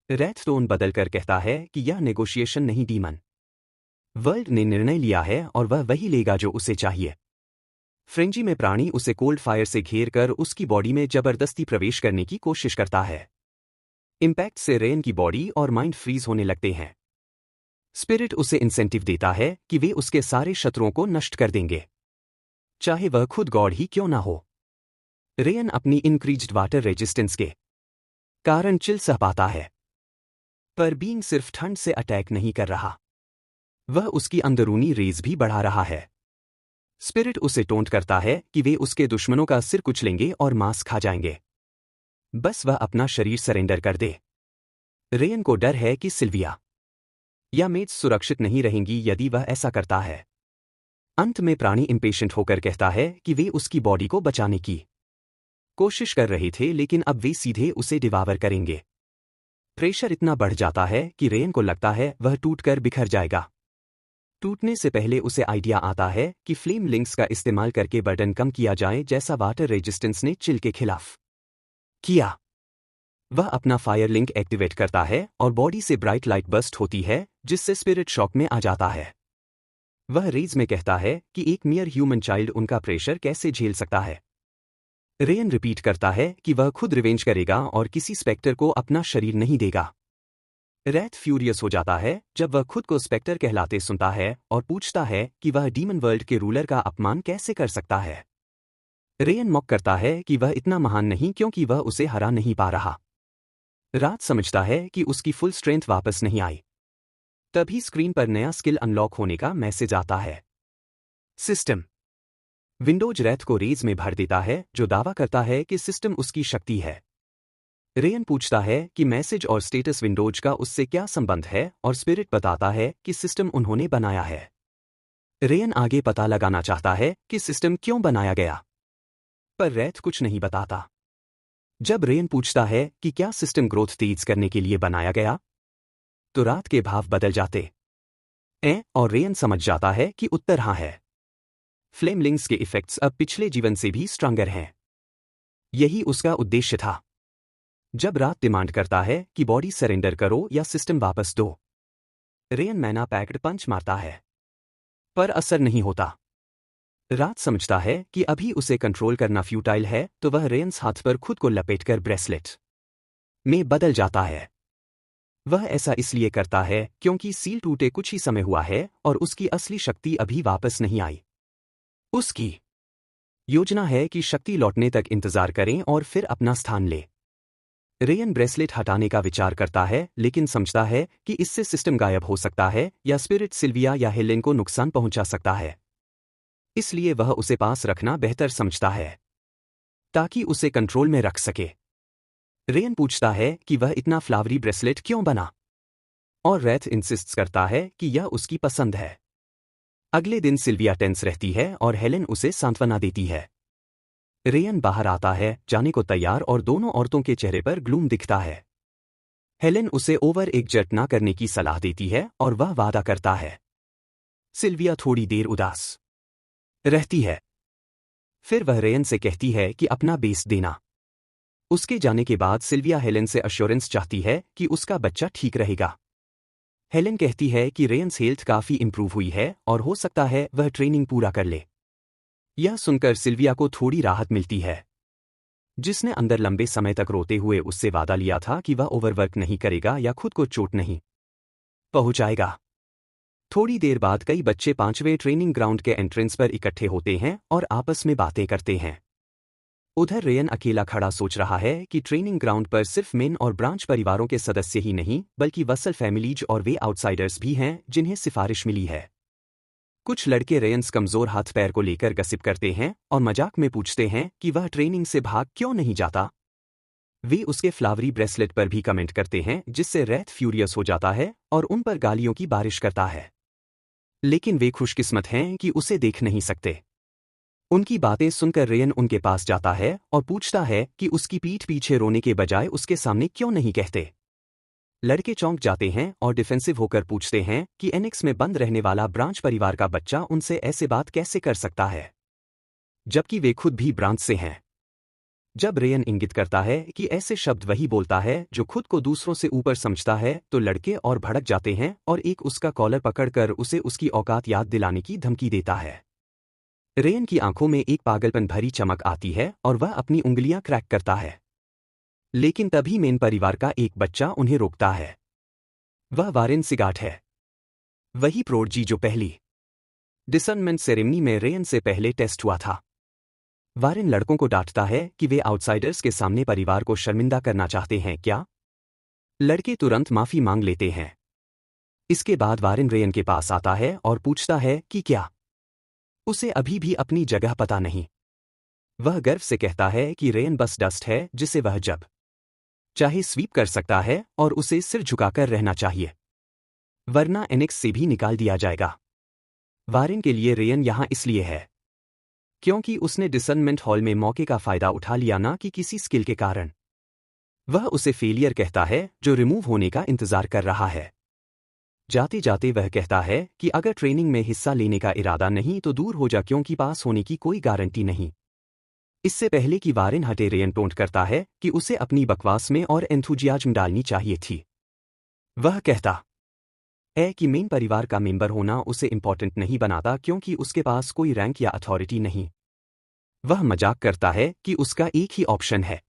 रेथ टोन बदलकर कहता है कि यह नेगोशिएशन नहीं, डीमन वर्ल्ड ने निर्णय लिया है और वह वही लेगा जो उसे चाहिए। फ्रेंजी में प्राणी उसे कोल्ड फायर से घेर कर उसकी बॉडी में जबरदस्ती प्रवेश करने की कोशिश करता है। इंपैक्ट से रेयन की बॉडी और माइंड फ्रीज होने लगते हैं। स्पिरिट उसे इंसेंटिव देता है कि वे उसके सारे शत्रुओं को नष्ट कर देंगे, चाहे वह खुद गॉड ही क्यों ना हो। रेयन अपनी इंक्रीज्ड वाटर रेजिस्टेंस के कारण चिल सह पाता है, पर बीइंग सिर्फ ठंड से अटैक नहीं कर रहा, वह उसकी अंदरूनी रेज भी बढ़ा रहा है। स्पिरिट उसे टोंट करता है कि वे उसके दुश्मनों का सिर कुचलेंगे और मांस खा जाएंगे, बस वह अपना शरीर सरेंडर कर दे। रेयन को डर है कि सिल्विया या मेड्स सुरक्षित नहीं रहेंगी यदि वह ऐसा करता है। अंत में प्राणी इम्पेशेंट होकर कहता है कि वे उसकी बॉडी को बचाने की कोशिश कर रहे थे, लेकिन अब वे सीधे उसे डिवावर करेंगे। प्रेशर इतना बढ़ जाता है कि रेन को लगता है वह टूटकर बिखर जाएगा। टूटने से पहले उसे आइडिया आता है कि फ्लेम लिंक्स का इस्तेमाल करके बर्डन कम किया जाए, जैसा वाटर रेजिस्टेंस ने चिल के खिलाफ किया। वह अपना फायर लिंक एक्टिवेट करता है और बॉडी से ब्राइट लाइट बर्स्ट होती है, जिससे स्पिरिट शॉक में आ जाता है। वह रेज में कहता है कि एक मियर ह्यूमन चाइल्ड उनका प्रेशर कैसे झेल सकता है। रेन रिपीट करता है कि वह खुद रिवेंज करेगा और किसी स्पेक्टर को अपना शरीर नहीं देगा। रैथ फ्यूरियस हो जाता है जब वह खुद को स्पेक्टर कहलाते सुनता है और पूछता है कि वह डीमन वर्ल्ड के रूलर का अपमान कैसे कर सकता है। रेन मॉक करता है कि वह इतना महान नहीं क्योंकि वह उसे हरा नहीं पा रहा। रात समझता है कि उसकी फुल स्ट्रेंथ वापस नहीं आई। तभी स्क्रीन पर नया स्किल अनलॉक होने का मैसेज आता है। सिस्टम विंडोज रैथ को रेज में भर देता है, जो दावा करता है कि सिस्टम उसकी शक्ति है। रेन पूछता है कि मैसेज और स्टेटस विंडोज का उससे क्या संबंध है, और स्पिरिट बताता है कि सिस्टम उन्होंने बनाया है। रेन आगे पता लगाना चाहता है कि सिस्टम क्यों बनाया गया, पर रैथ कुछ नहीं बताता। जब रेन पूछता है कि क्या सिस्टम ग्रोथ तेज करने के लिए बनाया गया, तो रात के भाव बदल जाते और रेन समझ जाता है कि उत्तर हाँ है। फ्लेमलिंग्स के इफेक्ट्स अब पिछले जीवन से भी स्ट्रांगर हैं। यही उसका उद्देश्य था। जब रात डिमांड करता है कि बॉडी सरेंडर करो या सिस्टम वापस दो, रेन मैना पैक्ड पंच मारता है, पर असर नहीं होता। रात समझता है कि अभी उसे कंट्रोल करना फ्यूटाइल है, तो वह रेन्स हाथ पर खुद को लपेटकर ब्रेसलेट में बदल जाता है। वह ऐसा इसलिए करता है क्योंकि सील टूटे कुछ ही समय हुआ है और उसकी असली शक्ति अभी वापस नहीं आई। उसकी योजना है कि शक्ति लौटने तक इंतजार करें और फिर अपना स्थान ले। रेन ब्रेसलेट हटाने का विचार करता है, लेकिन समझता है कि इससे सिस्टम गायब हो सकता है या स्पिरिट सिल्विया या हेलेन को नुकसान पहुंचा सकता है। इसलिए वह उसे पास रखना बेहतर समझता है, ताकि उसे कंट्रोल में रख सके। रेन पूछता है कि वह इतना फ्लावरी ब्रेसलेट क्यों बना, और रैथ इंसिस्ट करता है कि यह उसकी पसंद है। अगले दिन सिल्विया टेंस रहती है और हेलेन उसे सांत्वना देती है। रेन बाहर आता है जाने को तैयार और दोनों औरतों के चेहरे पर ग्लूम दिखता है। हेलेन उसे ओवर एग्जर्ट ना करने की सलाह देती है और वह वादा करता है। सिल्विया थोड़ी देर उदास रहती है, फिर वह रेन से कहती है कि अपना बेस देना। उसके जाने के बाद सिल्विया हेलेन से अश्योरेंस चाहती है कि उसका बच्चा ठीक रहेगा। हेलेन कहती है कि रेन्स हेल्थ काफी इंप्रूव हुई है और हो सकता है वह ट्रेनिंग पूरा कर ले। यह सुनकर सिल्विया को थोड़ी राहत मिलती है, जिसने अंदर लंबे समय तक रोते हुए उससे वादा लिया था कि वह ओवरवर्क नहीं करेगा या खुद को चोट नहीं पहुंचाएगा। थोड़ी देर बाद कई बच्चे 5वें ट्रेनिंग ग्राउंड के एंट्रेंस पर इकट्ठे होते हैं और आपस में बातें करते हैं। उधर रेन अकेला खड़ा सोच रहा है कि ट्रेनिंग ग्राउंड पर सिर्फ मेन और ब्रांच परिवारों के सदस्य ही नहीं, बल्कि वसल फैमिलीज और वे आउटसाइडर्स भी हैं जिन्हें सिफारिश मिली है। कुछ लड़के रेयंस कमजोर हाथ पैर को लेकर गसिप करते हैं और मजाक में पूछते हैं कि वह ट्रेनिंग से भाग क्यों नहीं जाता। वे उसके फ्लावरी ब्रेसलेट पर भी कमेंट करते हैं, जिससे रैथ फ्यूरियस हो जाता है और उन पर गालियों की बारिश करता है। लेकिन वे खुशकिस्मत हैं कि उसे देख नहीं सकते। उनकी बातें सुनकर रेन उनके पास जाता है और पूछता है कि उसकी पीठ पीछे रोने के बजाय उसके सामने क्यों नहीं कहते। लड़के चौंक जाते हैं और डिफेंसिव होकर पूछते हैं कि एनेक्स में बंद रहने वाला ब्रांच परिवार का बच्चा उनसे ऐसे बात कैसे कर सकता है, जबकि वे खुद भी ब्रांच से हैं। जब रेन इंगित करता है कि ऐसे शब्द वही बोलता है जो खुद को दूसरों से ऊपर समझता है, तो लड़के और भड़क जाते हैं और एक उसका कॉलर पकड़कर उसे उसकी औकात याद दिलाने की धमकी देता है। रेन की आंखों में एक पागलपन भरी चमक आती है और वह अपनी उंगलियां क्रैक करता है, लेकिन तभी मेन परिवार का एक बच्चा उन्हें रोकता है। वह वारेन सिगाट है, वही प्रोडजी जो पहली डिसर्नमेंट सेरेमनी में रेन से पहले टेस्ट हुआ था। वारेन लड़कों को डांटता है कि वे आउटसाइडर्स के सामने परिवार को शर्मिंदा करना चाहते हैं क्या। लड़के तुरंत माफी मांग लेते हैं। इसके बाद वारेन रेन के पास आता है और पूछता है कि क्या उसे अभी भी अपनी जगह पता नहीं। वह गर्व से कहता है कि रेन बस डस्ट है जिसे वह जब चाहे स्वीप कर सकता है और उसे सिर झुकाकर रहना चाहिए, वरना एनेक्स से भी निकाल दिया जाएगा। वारेन के लिए रेयन यहाँ इसलिए है क्योंकि उसने डिसर्नमेंट हॉल में मौके का फायदा उठा लिया, ना कि किसी स्किल के कारण। वह उसे फेलियर कहता है जो रिमूव होने का इंतजार कर रहा है। जाते जाते वह कहता है कि अगर ट्रेनिंग में हिस्सा लेने का इरादा नहीं तो दूर हो जा, क्योंकि पास होने की कोई गारंटी नहीं। इससे पहले कि वारेन हटे, रेयन टोंट करता है कि उसे अपनी बकवास में और एंथुजियाज्म डालनी चाहिए थी। वह कहता है कि मेन परिवार का मेंबर होना उसे इंपॉर्टेंट नहीं बनाता, क्योंकि उसके पास कोई रैंक या अथॉरिटी नहीं। वह मजाक करता है कि उसका एक ही ऑप्शन है,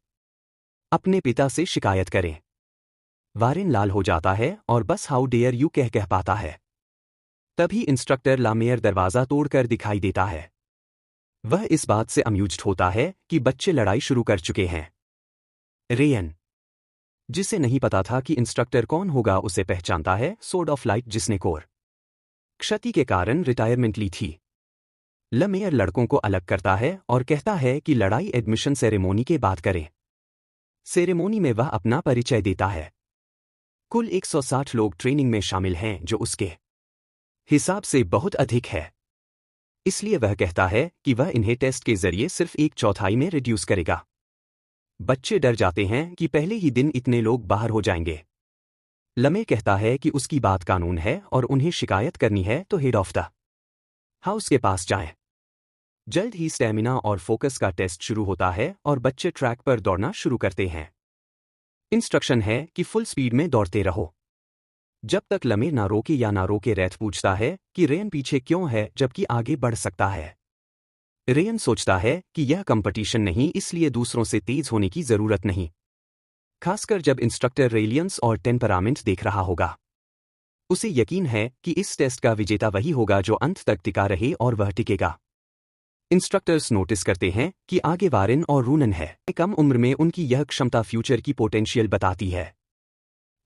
अपने पिता से शिकायत करें। वारेन लाल हो जाता है और बस हाउ डेयर यू कह पाता है। तभी इंस्ट्रक्टर लामेयर दरवाजा तोड़कर दिखाई देता है। वह इस बात से अम्यूज्ड होता है कि बच्चे लड़ाई शुरू कर चुके हैं। रेयन, जिसे नहीं पता था कि इंस्ट्रक्टर कौन होगा, उसे पहचानता है, सोर्ड ऑफ लाइट, जिसने कोर क्षति के कारण रिटायरमेंट ली थी। लमेयर लड़कों को अलग करता है और कहता है कि लड़ाई एडमिशन सेरेमोनी के बाद करें। सेरेमोनी में वह अपना परिचय देता है। कुल 160 लोग ट्रेनिंग में शामिल हैं, जो उसके हिसाब से बहुत अधिक है। इसलिए वह कहता है कि वह इन्हें टेस्ट के जरिए सिर्फ 1/4 में रिड्यूस करेगा। बच्चे डर जाते हैं कि पहले ही दिन इतने लोग बाहर हो जाएंगे। लमे कहता है कि उसकी बात कानून है और उन्हें शिकायत करनी है तो हेड ऑफ द हाउस के पास जाएं। जल्द ही स्टैमिना और फोकस का टेस्ट शुरू होता है और बच्चे ट्रैक पर दौड़ना शुरू करते हैं। इंस्ट्रक्शन है कि फुल स्पीड में दौड़ते रहो जब तक लमे ना रोके या ना रोके। रेथ पूछता है कि रेयन पीछे क्यों है जबकि आगे बढ़ सकता है। रेयन सोचता है कि यह कंपटीशन नहीं, इसलिए दूसरों से तेज होने की जरूरत नहीं, खासकर जब इंस्ट्रक्टर रेलियंस और टेम्परामेंट देख रहा होगा। उसे यकीन है कि इस टेस्ट का विजेता वही होगा जो अंत तक टिका रहे, और वह टिकेगा। इंस्ट्रक्टर्स नोटिस करते हैं कि आगे वारेन और रूनन है। कम उम्र में उनकी यह क्षमता फ्यूचर की पोटेंशियल बताती है।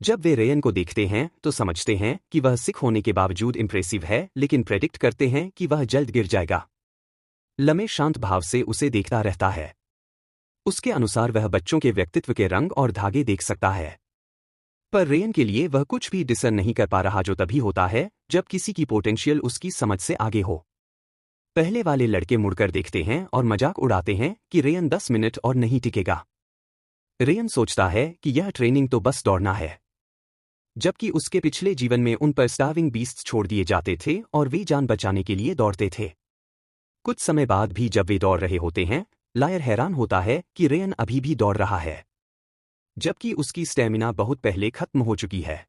जब वे रेयन को देखते हैं तो समझते हैं कि वह सिख होने के बावजूद इंप्रेसिव है, लेकिन प्रेडिक्ट करते हैं कि वह जल्द गिर जाएगा। लमे शांत भाव से उसे देखता रहता है। उसके अनुसार वह बच्चों के व्यक्तित्व के रंग और धागे देख सकता है, पर रेयन के लिए वह कुछ भी डिसर्न नहीं कर पा रहा, जो तभी होता है जब किसी की पोटेंशियल उसकी समझ से आगे हो। पहले वाले लड़के मुड़कर देखते हैं और मजाक उड़ाते हैं कि रेयन 10 मिनट और नहीं टिकेगा। रेयन सोचता है कि यह ट्रेनिंग तो बस दौड़ना है, जबकि उसके पिछले जीवन में उन पर स्टार्विंग बीस्ट्स छोड़ दिए जाते थे और वे जान बचाने के लिए दौड़ते थे। कुछ समय बाद भी जब वे दौड़ रहे होते हैं, लायर हैरान होता है कि रेयन अभी भी दौड़ रहा है, जबकि उसकी स्टैमिना बहुत पहले खत्म हो चुकी है।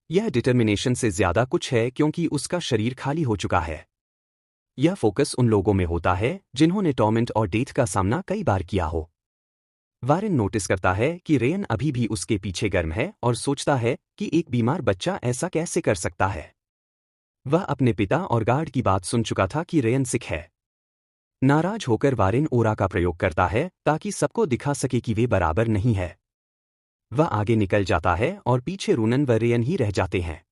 यह डिटर्मिनेशन से ज्यादा कुछ है, क्योंकि उसका शरीर खाली हो चुका है। यह फोकस उन लोगों में होता है जिन्होंने टॉर्मेंट और डेथ का सामना कई बार किया हो। वारेन नोटिस करता है कि रेयन अभी भी उसके पीछे गर्म है और सोचता है कि एक बीमार बच्चा ऐसा कैसे कर सकता है। वह अपने पिता और गार्ड की बात सुन चुका था कि रेयन सिख है। नाराज होकर वारेन ओरा का प्रयोग करता है ताकि सबको दिखा सके कि वे बराबर नहीं है। वह आगे निकल जाता है और पीछे रूनन व रेयन ही रह जाते हैं।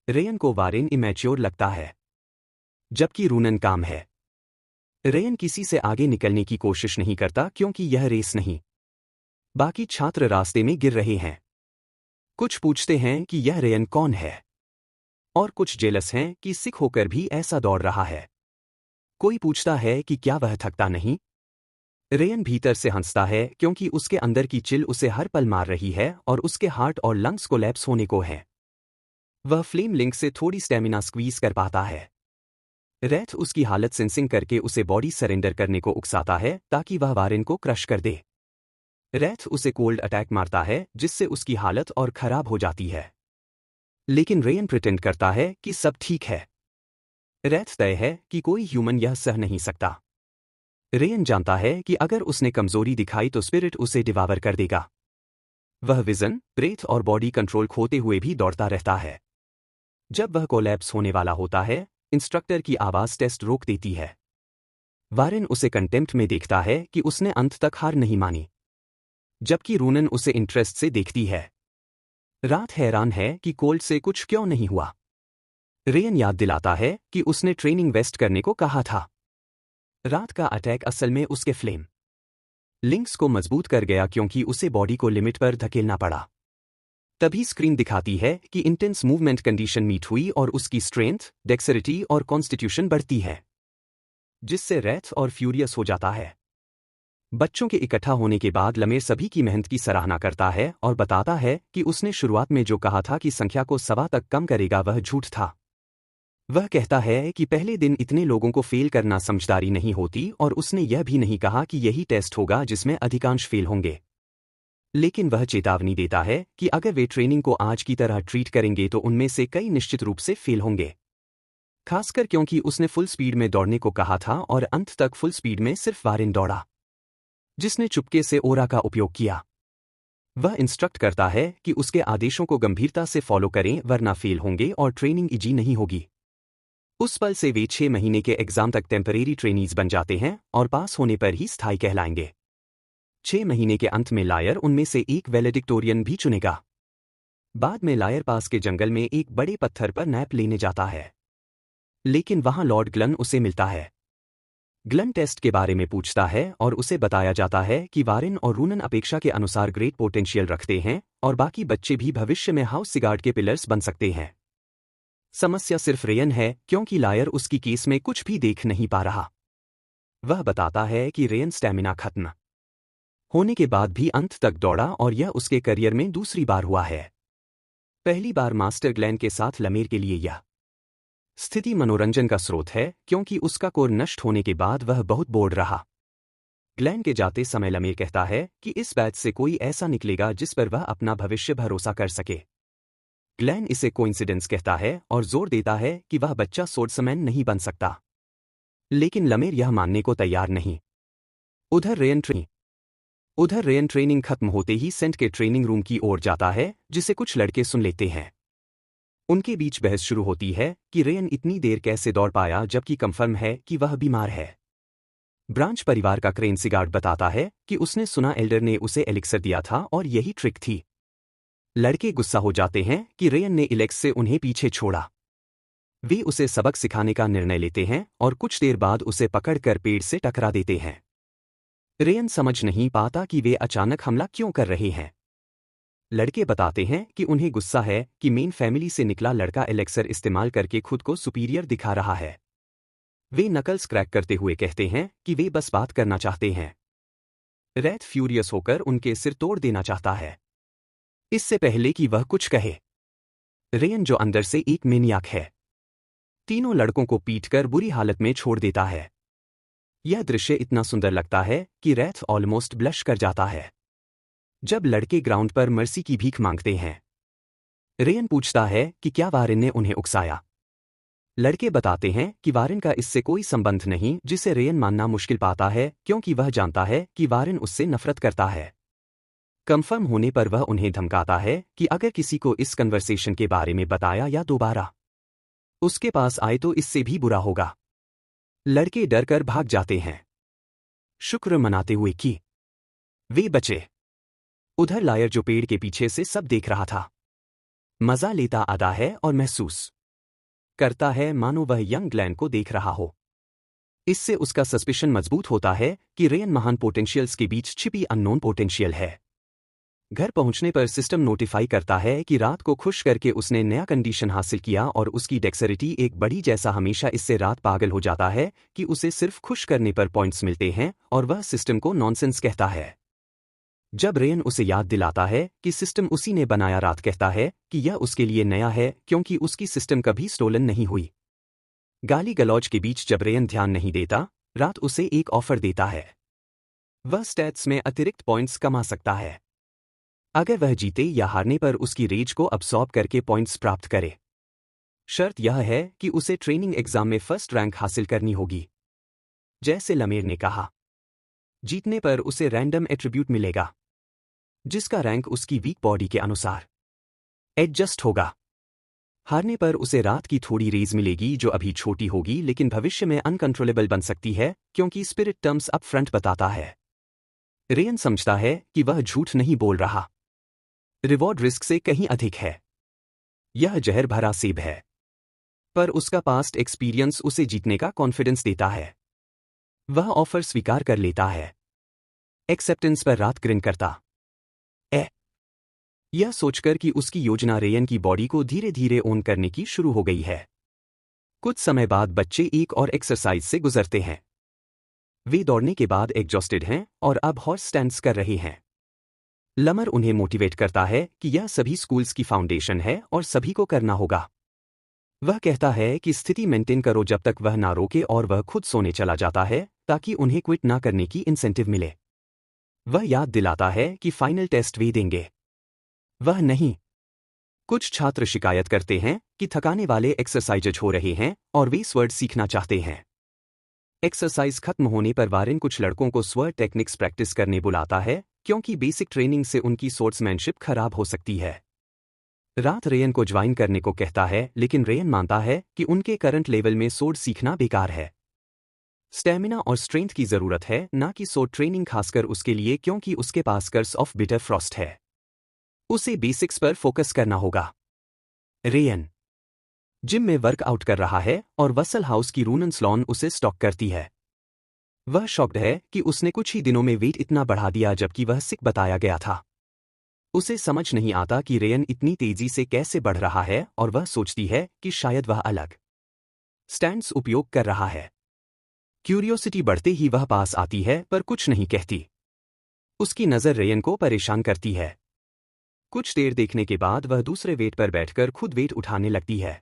रेयन को वारेन इमैच्योर लगता है, जबकि रूनन काम है। रेयन किसी से आगे निकलने की कोशिश नहीं करता, क्योंकि यह रेस नहीं। बाकी छात्र रास्ते में गिर रहे हैं। कुछ पूछते हैं कि यह रेयन कौन है, और कुछ जेलस हैं कि सिख होकर भी ऐसा दौड़ रहा है। कोई पूछता है कि क्या वह थकता नहीं। रेयन भीतर से हंसता है, क्योंकि उसके अंदर की चिल उसे हर पल मार रही है और उसके हार्ट और लंग्स कोलैप्स होने को हैं। वह फ्लेम लिंक से थोड़ी स्टैमिना स्क्वीज कर पाता है। रेथ उसकी हालत सेंसिंग करके उसे बॉडी सरेंडर करने को उकसाता है ताकि वह वारेन को क्रश कर दे। रेथ उसे कोल्ड अटैक मारता है, जिससे उसकी हालत और खराब हो जाती है, लेकिन रेयन प्रिटेंड करता है कि सब ठीक है। रेथ तय है कि कोई ह्यूमन यह सह नहीं सकता। रेयन जानता है कि अगर उसने कमजोरी दिखाई तो स्पिरिट उसे डिवावर कर देगा। वह विजन, ब्रेथ और बॉडी कंट्रोल खोते हुए भी दौड़ता रहता है। जब वह कोलैप्स होने वाला होता है, इंस्ट्रक्टर की आवाज टेस्ट रोक देती है। वारेन उसे कंटेम्प्ट में देखता है कि उसने अंत तक हार नहीं मानी, जबकि रूनन उसे इंटरेस्ट से देखती है। रात हैरान है कि कोल्ड से कुछ क्यों नहीं हुआ। रेयन याद दिलाता है कि उसने ट्रेनिंग वेस्ट करने को कहा था। रात का अटैक असल में उसके फ्लेम लिंक्स को मजबूत कर गया, क्योंकि उसे बॉडी को लिमिट पर धकेलना पड़ा। तभी स्क्रीन दिखाती है कि इंटेंस मूवमेंट कंडीशन मीट हुई और उसकी स्ट्रेंथ, डेक्सेरिटी और कॉन्स्टिट्यूशन बढ़ती है, जिससे रेथ और फ्यूरियस हो जाता है। बच्चों के इकट्ठा होने के बाद लमेर सभी की मेहनत की सराहना करता है और बताता है कि उसने शुरुआत में जो कहा था कि संख्या को 100 तक कम करेगा वह झूठ था। वह कहता है कि पहले दिन इतने लोगों को फेल करना समझदारी नहीं होती और उसने यह भी नहीं कहा कि यही टेस्ट होगा जिसमें अधिकांश फेल होंगे। लेकिन वह चेतावनी देता है कि अगर वे ट्रेनिंग को आज की तरह ट्रीट करेंगे तो उनमें से कई निश्चित रूप से फेल होंगे, खासकर क्योंकि उसने फुल स्पीड में दौड़ने को कहा था और अंत तक फुल स्पीड में सिर्फ वारेन दौड़ा, जिसने चुपके से ओरा का उपयोग किया। वह इंस्ट्रक्ट करता है कि उसके आदेशों को गंभीरता से फॉलो करें वरना फेल होंगे और ट्रेनिंग इजी नहीं होगी। उस पल से वे 6 महीने के एग्जाम तक टेम्परेरी ट्रेनीज बन जाते हैं और पास होने पर ही स्थायी कहलाएंगे। 6 महीने के अंत में लायर उनमें से एक वैलेडिक्टोरियन भी चुनेगा। बाद में लायर पास के जंगल में एक बड़े पत्थर पर नैप लेने जाता है, लेकिन वहां लॉर्ड ग्लन उसे मिलता है। ग्लन टेस्ट के बारे में पूछता है और उसे बताया जाता है कि वारेन और रूनन अपेक्षा के अनुसार ग्रेट पोटेंशियल रखते हैं और बाकी बच्चे भी भविष्य में हाउस सिगार्ड के पिलर्स बन सकते हैं। समस्या सिर्फ रेयन है क्योंकि लायर उसकी केस में कुछ भी देख नहीं पा रहा। वह बताता है कि रेयन स्टैमिना खत्म होने के बाद भी अंत तक दौड़ा और यह उसके करियर में दूसरी बार हुआ है। पहली बार मास्टर ग्लेन के साथ लमेर के लिए यह स्थिति मनोरंजन का स्रोत है क्योंकि उसका कोर नष्ट होने के बाद वह बहुत बोर्ड रहा। ग्लेन के जाते समय लमेर कहता है कि इस बैच से कोई ऐसा निकलेगा जिस पर वह अपना भविष्य भरोसा कर सके। ग्लेन इसे कोइंसिडेंस कहता है और जोर देता है कि वह बच्चा सोर्ड्समैन नहीं बन सकता, लेकिन लमेर यह मानने को तैयार नहीं। उधर रेयन ट्रेनिंग खत्म होते ही सेंट के ट्रेनिंग रूम की ओर जाता है, जिसे कुछ लड़के सुन लेते हैं। उनके बीच बहस शुरू होती है कि रेयन इतनी देर कैसे दौड़ पाया जबकि कंफर्म है कि वह बीमार है। ब्रांच परिवार का क्रेन सिगार्ड बताता है कि उसने सुना एल्डर ने उसे एलिक्सर दिया था और यही ट्रिक थी। लड़के गुस्सा हो जाते हैं कि रेयन ने इलेक्स से उन्हें पीछे छोड़ा। वे उसे सबक सिखाने का निर्णय लेते हैं और कुछ देर बाद उसे पकड़कर पेड़ से टकरा देते हैं। रेयन समझ नहीं पाता कि वे अचानक हमला क्यों कर रहे हैं। लड़के बताते हैं कि उन्हें गुस्सा है कि मेन फैमिली से निकला लड़का एलेक्सर इस्तेमाल करके खुद को सुपीरियर दिखा रहा है। वे नकल्स क्रैक करते हुए कहते हैं कि वे बस बात करना चाहते हैं। रेथ फ्यूरियस होकर उनके सिर तोड़ देना चाहता है, इससे पहले कि वह कुछ कहे। रेयन जो अंदर से एक मेनियाक है, तीनों लड़कों को पीटकर बुरी हालत में छोड़ देता है। यह दृश्य इतना सुंदर लगता है कि रेथ ऑलमोस्ट ब्लश कर जाता है। जब लड़के ग्राउंड पर मर्सी की भीख मांगते हैं, रेयन पूछता है कि क्या वारेन ने उन्हें उकसाया। लड़के बताते हैं कि वारेन का इससे कोई संबंध नहीं, जिसे रेयन मानना मुश्किल पाता है क्योंकि वह जानता है कि वारेन उससे नफरत करता है। कंफर्म होने पर वह उन्हें धमकाता है कि अगर किसी को इस कन्वर्सेशन के बारे में बताया या दोबारा उसके पास आए तो इससे भी बुरा होगा। लड़के डर कर भाग जाते हैं, शुक्र मनाते हुए कि वे बचे। उधर लायर जो पेड़ के पीछे से सब देख रहा था, मजा लेता आता है और महसूस करता है मानो वह यंग ग्लेन को देख रहा हो। इससे उसका सस्पिशन मजबूत होता है कि रेयन महान पोटेंशियल्स के बीच छिपी अननोन पोटेंशियल है। घर पहुंचने पर सिस्टम नोटिफाई करता है कि रात को खुश करके उसने नया कंडीशन हासिल किया और उसकी डेक्सेरिटी एक बड़ी जैसा हमेशा इससे रात पागल हो जाता है कि उसे सिर्फ खुश करने पर पॉइंट्स मिलते हैं और वह सिस्टम को नॉनसेंस कहता है। जब रेयन उसे याद दिलाता है कि सिस्टम उसी ने बनाया, रात कहता है कि यह उसके लिए नया है क्योंकि उसकी सिस्टम कभी स्टोलन नहीं हुई। गाली गलौज के बीच जब रेयन ध्यान नहीं देता, रात उसे एक ऑफर देता है। वह स्टैट्स में अतिरिक्त पॉइंट्स कमा सकता है अगर वह जीते या हारने पर उसकी रेज को अब्सॉर्ब करके पॉइंट्स प्राप्त करे। शर्त यह है कि उसे ट्रेनिंग एग्जाम में फर्स्ट रैंक हासिल करनी होगी। जैसे लमेर ने कहा, जीतने पर उसे रैंडम एट्रीब्यूट मिलेगा जिसका रैंक उसकी वीक बॉडी के अनुसार एडजस्ट होगा। हारने पर उसे रात की थोड़ी रेज मिलेगी जो अभी छोटी होगी लेकिन भविष्य में अनकंट्रोलेबल बन सकती है क्योंकि स्पिरिट टर्म्स अप फ्रंट बताता है। रेयन समझता है कि वह झूठ नहीं बोल रहा, रिवॉर्ड रिस्क से कहीं अधिक है। यह जहर भरा सेब है, पर उसका पास्ट एक्सपीरियंस उसे जीतने का कॉन्फिडेंस देता है। वह ऑफर स्वीकार कर लेता है। एक्सेप्टेंस पर रात ग्रिन करता यह सोचकर कि उसकी योजना रेयन की बॉडी को धीरे धीरे ओन करने की शुरू हो गई है। कुछ समय बाद बच्चे एक और एक्सरसाइज से गुजरते हैं। वे दौड़ने के बाद एग्जॉस्टेड हैं और अब हॉर्स स्टैंड्स कर रहे हैं। लमर उन्हें मोटिवेट करता है कि यह सभी स्कूल्स की फाउंडेशन है और सभी को करना होगा। वह कहता है कि स्थिति मेंटेन करो जब तक वह ना रोके और वह खुद सोने चला जाता है ताकि उन्हें क्विट ना करने की इंसेंटिव मिले। वह याद दिलाता है कि फाइनल टेस्ट वे देंगे। वह नहीं। कुछ छात्र शिकायत करते हैं कि थकाने वाले एक्सरसाइजेज हो रहे हैं और वे स्वर्ड सीखना चाहते हैं। एक्सरसाइज खत्म होने पर वारेन कुछ लड़कों को स्वर्ड टेक्निक्स प्रैक्टिस करने बुलाता है क्योंकि बेसिक ट्रेनिंग से उनकी सोर्ट्समैनशिप खराब हो सकती है। रात रेयन को ज्वाइन करने को कहता है लेकिन रेयन मानता है कि उनके करंट लेवल में सोर्ड सीखना बेकार है। स्टैमिना और स्ट्रेंथ की जरूरत है, ना कि सोर्ड ट्रेनिंग, खासकर उसके लिए क्योंकि उसके पास कर्स ऑफ बिटर फ्रॉस्ट है। उसे बेसिक्स पर फोकस करना होगा। रेयन जिम में वर्कआउट कर रहा है और वसल हाउस की रूनन स्लॉन उसे स्टॉक करती है। वह शॉक्ड है कि उसने कुछ ही दिनों में वेट इतना बढ़ा दिया जबकि वह सिक बताया गया था। उसे समझ नहीं आता कि रेयन इतनी तेजी से कैसे बढ़ रहा है और वह सोचती है कि शायद वह अलग स्टैंड्स उपयोग कर रहा है। क्यूरियोसिटी बढ़ते ही वह पास आती है पर कुछ नहीं कहती। उसकी नज़र रेयन को परेशान करती है। कुछ देर देखने के बाद वह दूसरे वेट पर बैठकर खुद वेट उठाने लगती है,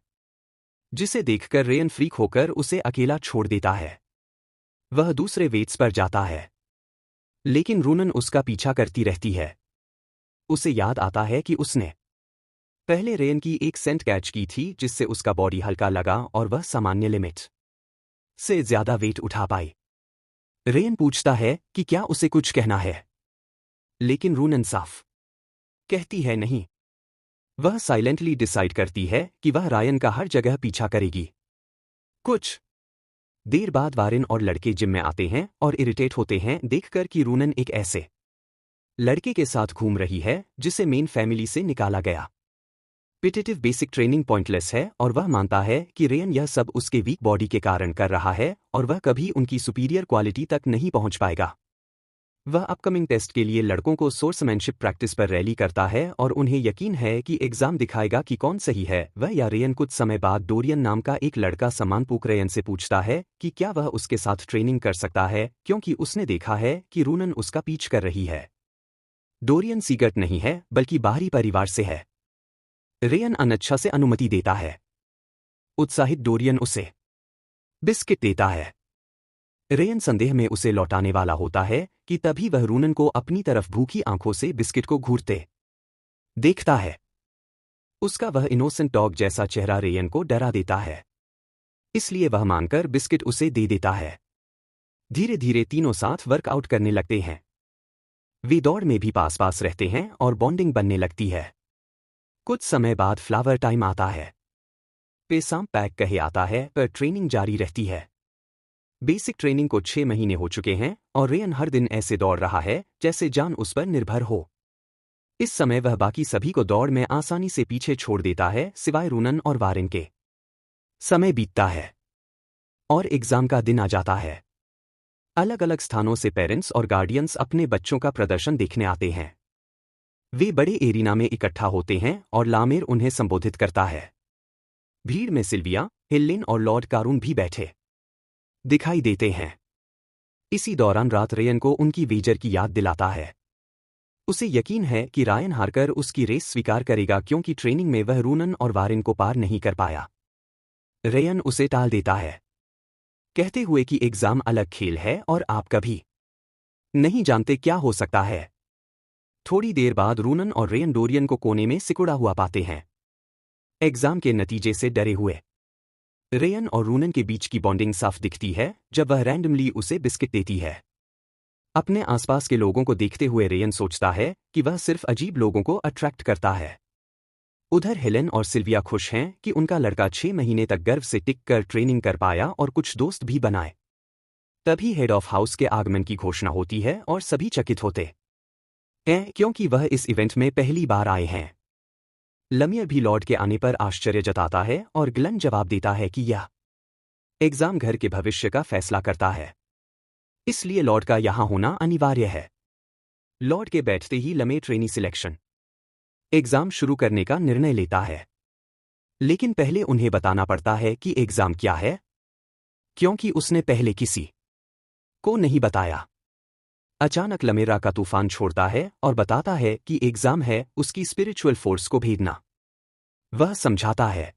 जिसे देखकर रेयन फ्रीक होकर उसे अकेला छोड़ देता है। वह दूसरे वेट्स पर जाता है लेकिन रूनन उसका पीछा करती रहती है। उसे याद आता है कि उसने पहले रेयन की एक सेंट कैच की थी जिससे उसका बॉडी हल्का लगा और वह सामान्य लिमिट से ज्यादा वेट उठा पाई। रेयन पूछता है कि क्या उसे कुछ कहना है, लेकिन रूनन साफ कहती है नहीं। वह साइलेंटली डिसाइड करती है कि वह रायन का हर जगह पीछा करेगी। कुछ देर बाद वारेन और लड़के जिम में आते हैं और इरिटेट होते हैं देखकर कि रूनन एक ऐसे लड़के के साथ घूम रही है जिसे मेन फैमिली से निकाला गया। पिटेटिव बेसिक ट्रेनिंग पॉइंटलेस है और वह मानता है कि रेयन यह सब उसके वीक बॉडी के कारण कर रहा है और वह कभी उनकी सुपीरियर क्वालिटी तक नहीं पहुंच पाएगा। वह अपकमिंग टेस्ट के लिए लड़कों को सोर्समैनशिप प्रैक्टिस पर रैली करता है और उन्हें यकीन है कि एग्जाम दिखाएगा कि कौन सही है, वह या रेयन। कुछ समय बाद डोरियन नाम का एक लड़का सम्मानपूर्वक रेयन से पूछता है कि क्या वह उसके साथ ट्रेनिंग कर सकता है क्योंकि उसने देखा है कि रूनन उसका पीछ कर रही है। डोरियन सीगर्ट नहीं है बल्कि बाहरी परिवार से है। रेयन अनिच्छा से अनुमति देता है। उत्साहित डोरियन उसे बिस्किट देता है। रेयन संदेह में उसे लौटाने वाला होता है कि तभी वह रूनन को अपनी तरफ भूखी आंखों से बिस्किट को घूरते देखता है। उसका वह इनोसेंट डॉग जैसा चेहरा रेयन को डरा देता है, इसलिए वह मानकर बिस्किट उसे दे देता है। धीरे धीरे तीनों साथ वर्कआउट करने लगते हैं। वे दौड़ में भी पास पास रहते हैं और बॉन्डिंग बनने लगती है। कुछ समय बाद फ्लावर टाइम आता है। पेसाम पैक कहे आता है पर ट्रेनिंग जारी रहती है। बेसिक ट्रेनिंग को 6 महीने हो चुके हैं और रेयन हर दिन ऐसे दौड़ रहा है जैसे जान उस पर निर्भर हो। इस समय वह बाकी सभी को दौड़ में आसानी से पीछे छोड़ देता है सिवाय रूनन और वारेन के। समय बीतता है और एग्जाम का दिन आ जाता है। अलग अलग स्थानों से पेरेंट्स और गार्डियंस अपने बच्चों का प्रदर्शन देखने आते हैं। वे बड़े एरिना में इकट्ठा होते हैं और लामेर उन्हें संबोधित करता है। भीड़ में सिल्विया, हेलेन और लॉर्ड कारून भी बैठे दिखाई देते हैं। इसी दौरान रात रेयन को उनकी वेजर की याद दिलाता है। उसे यकीन है कि रायन हारकर उसकी रेस स्वीकार करेगा क्योंकि ट्रेनिंग में वह रूनन और वारेन को पार नहीं कर पाया। रेयन उसे टाल देता है, कहते हुए कि एग्जाम अलग खेल है और आप कभी नहीं जानते क्या हो सकता है। थोड़ी देर बाद रूनन और रेयन डोरियन को कोने में सिकुड़ा हुआ पाते हैं, एग्जाम के नतीजे से डरे हुए। रेयन और रूनन के बीच की बॉन्डिंग साफ दिखती है जब वह रैंडमली उसे बिस्किट देती है। अपने आसपास के लोगों को देखते हुए रेयन सोचता है कि वह सिर्फ अजीब लोगों को अट्रैक्ट करता है। उधर हेलेन और सिल्विया खुश हैं कि उनका लड़का 6 महीने तक गर्व से टिक कर ट्रेनिंग कर पाया और कुछ दोस्त भी बनाए। तभी हेड ऑफ हाउस के आगमन की घोषणा होती है और सभी चकित होते हैं क्योंकि वह इस इवेंट में पहली बार आए हैं। लमियर भी लॉर्ड के आने पर आश्चर्य जताता है और ग्लन जवाब देता है कि यह एग्जाम घर के भविष्य का फैसला करता है, इसलिए लॉर्ड का यहां होना अनिवार्य है। लॉर्ड के बैठते ही लमे ट्रेनी सिलेक्शन एग्जाम शुरू करने का निर्णय लेता है। लेकिन पहले उन्हें बताना पड़ता है कि एग्जाम क्या है, क्योंकि उसने पहले किसी को नहीं बताया। अचानक लमेरा का तूफान छोड़ता है और बताता है कि एग्जाम है उसकी स्पिरिचुअल फोर्स को भेजना। वह समझाता है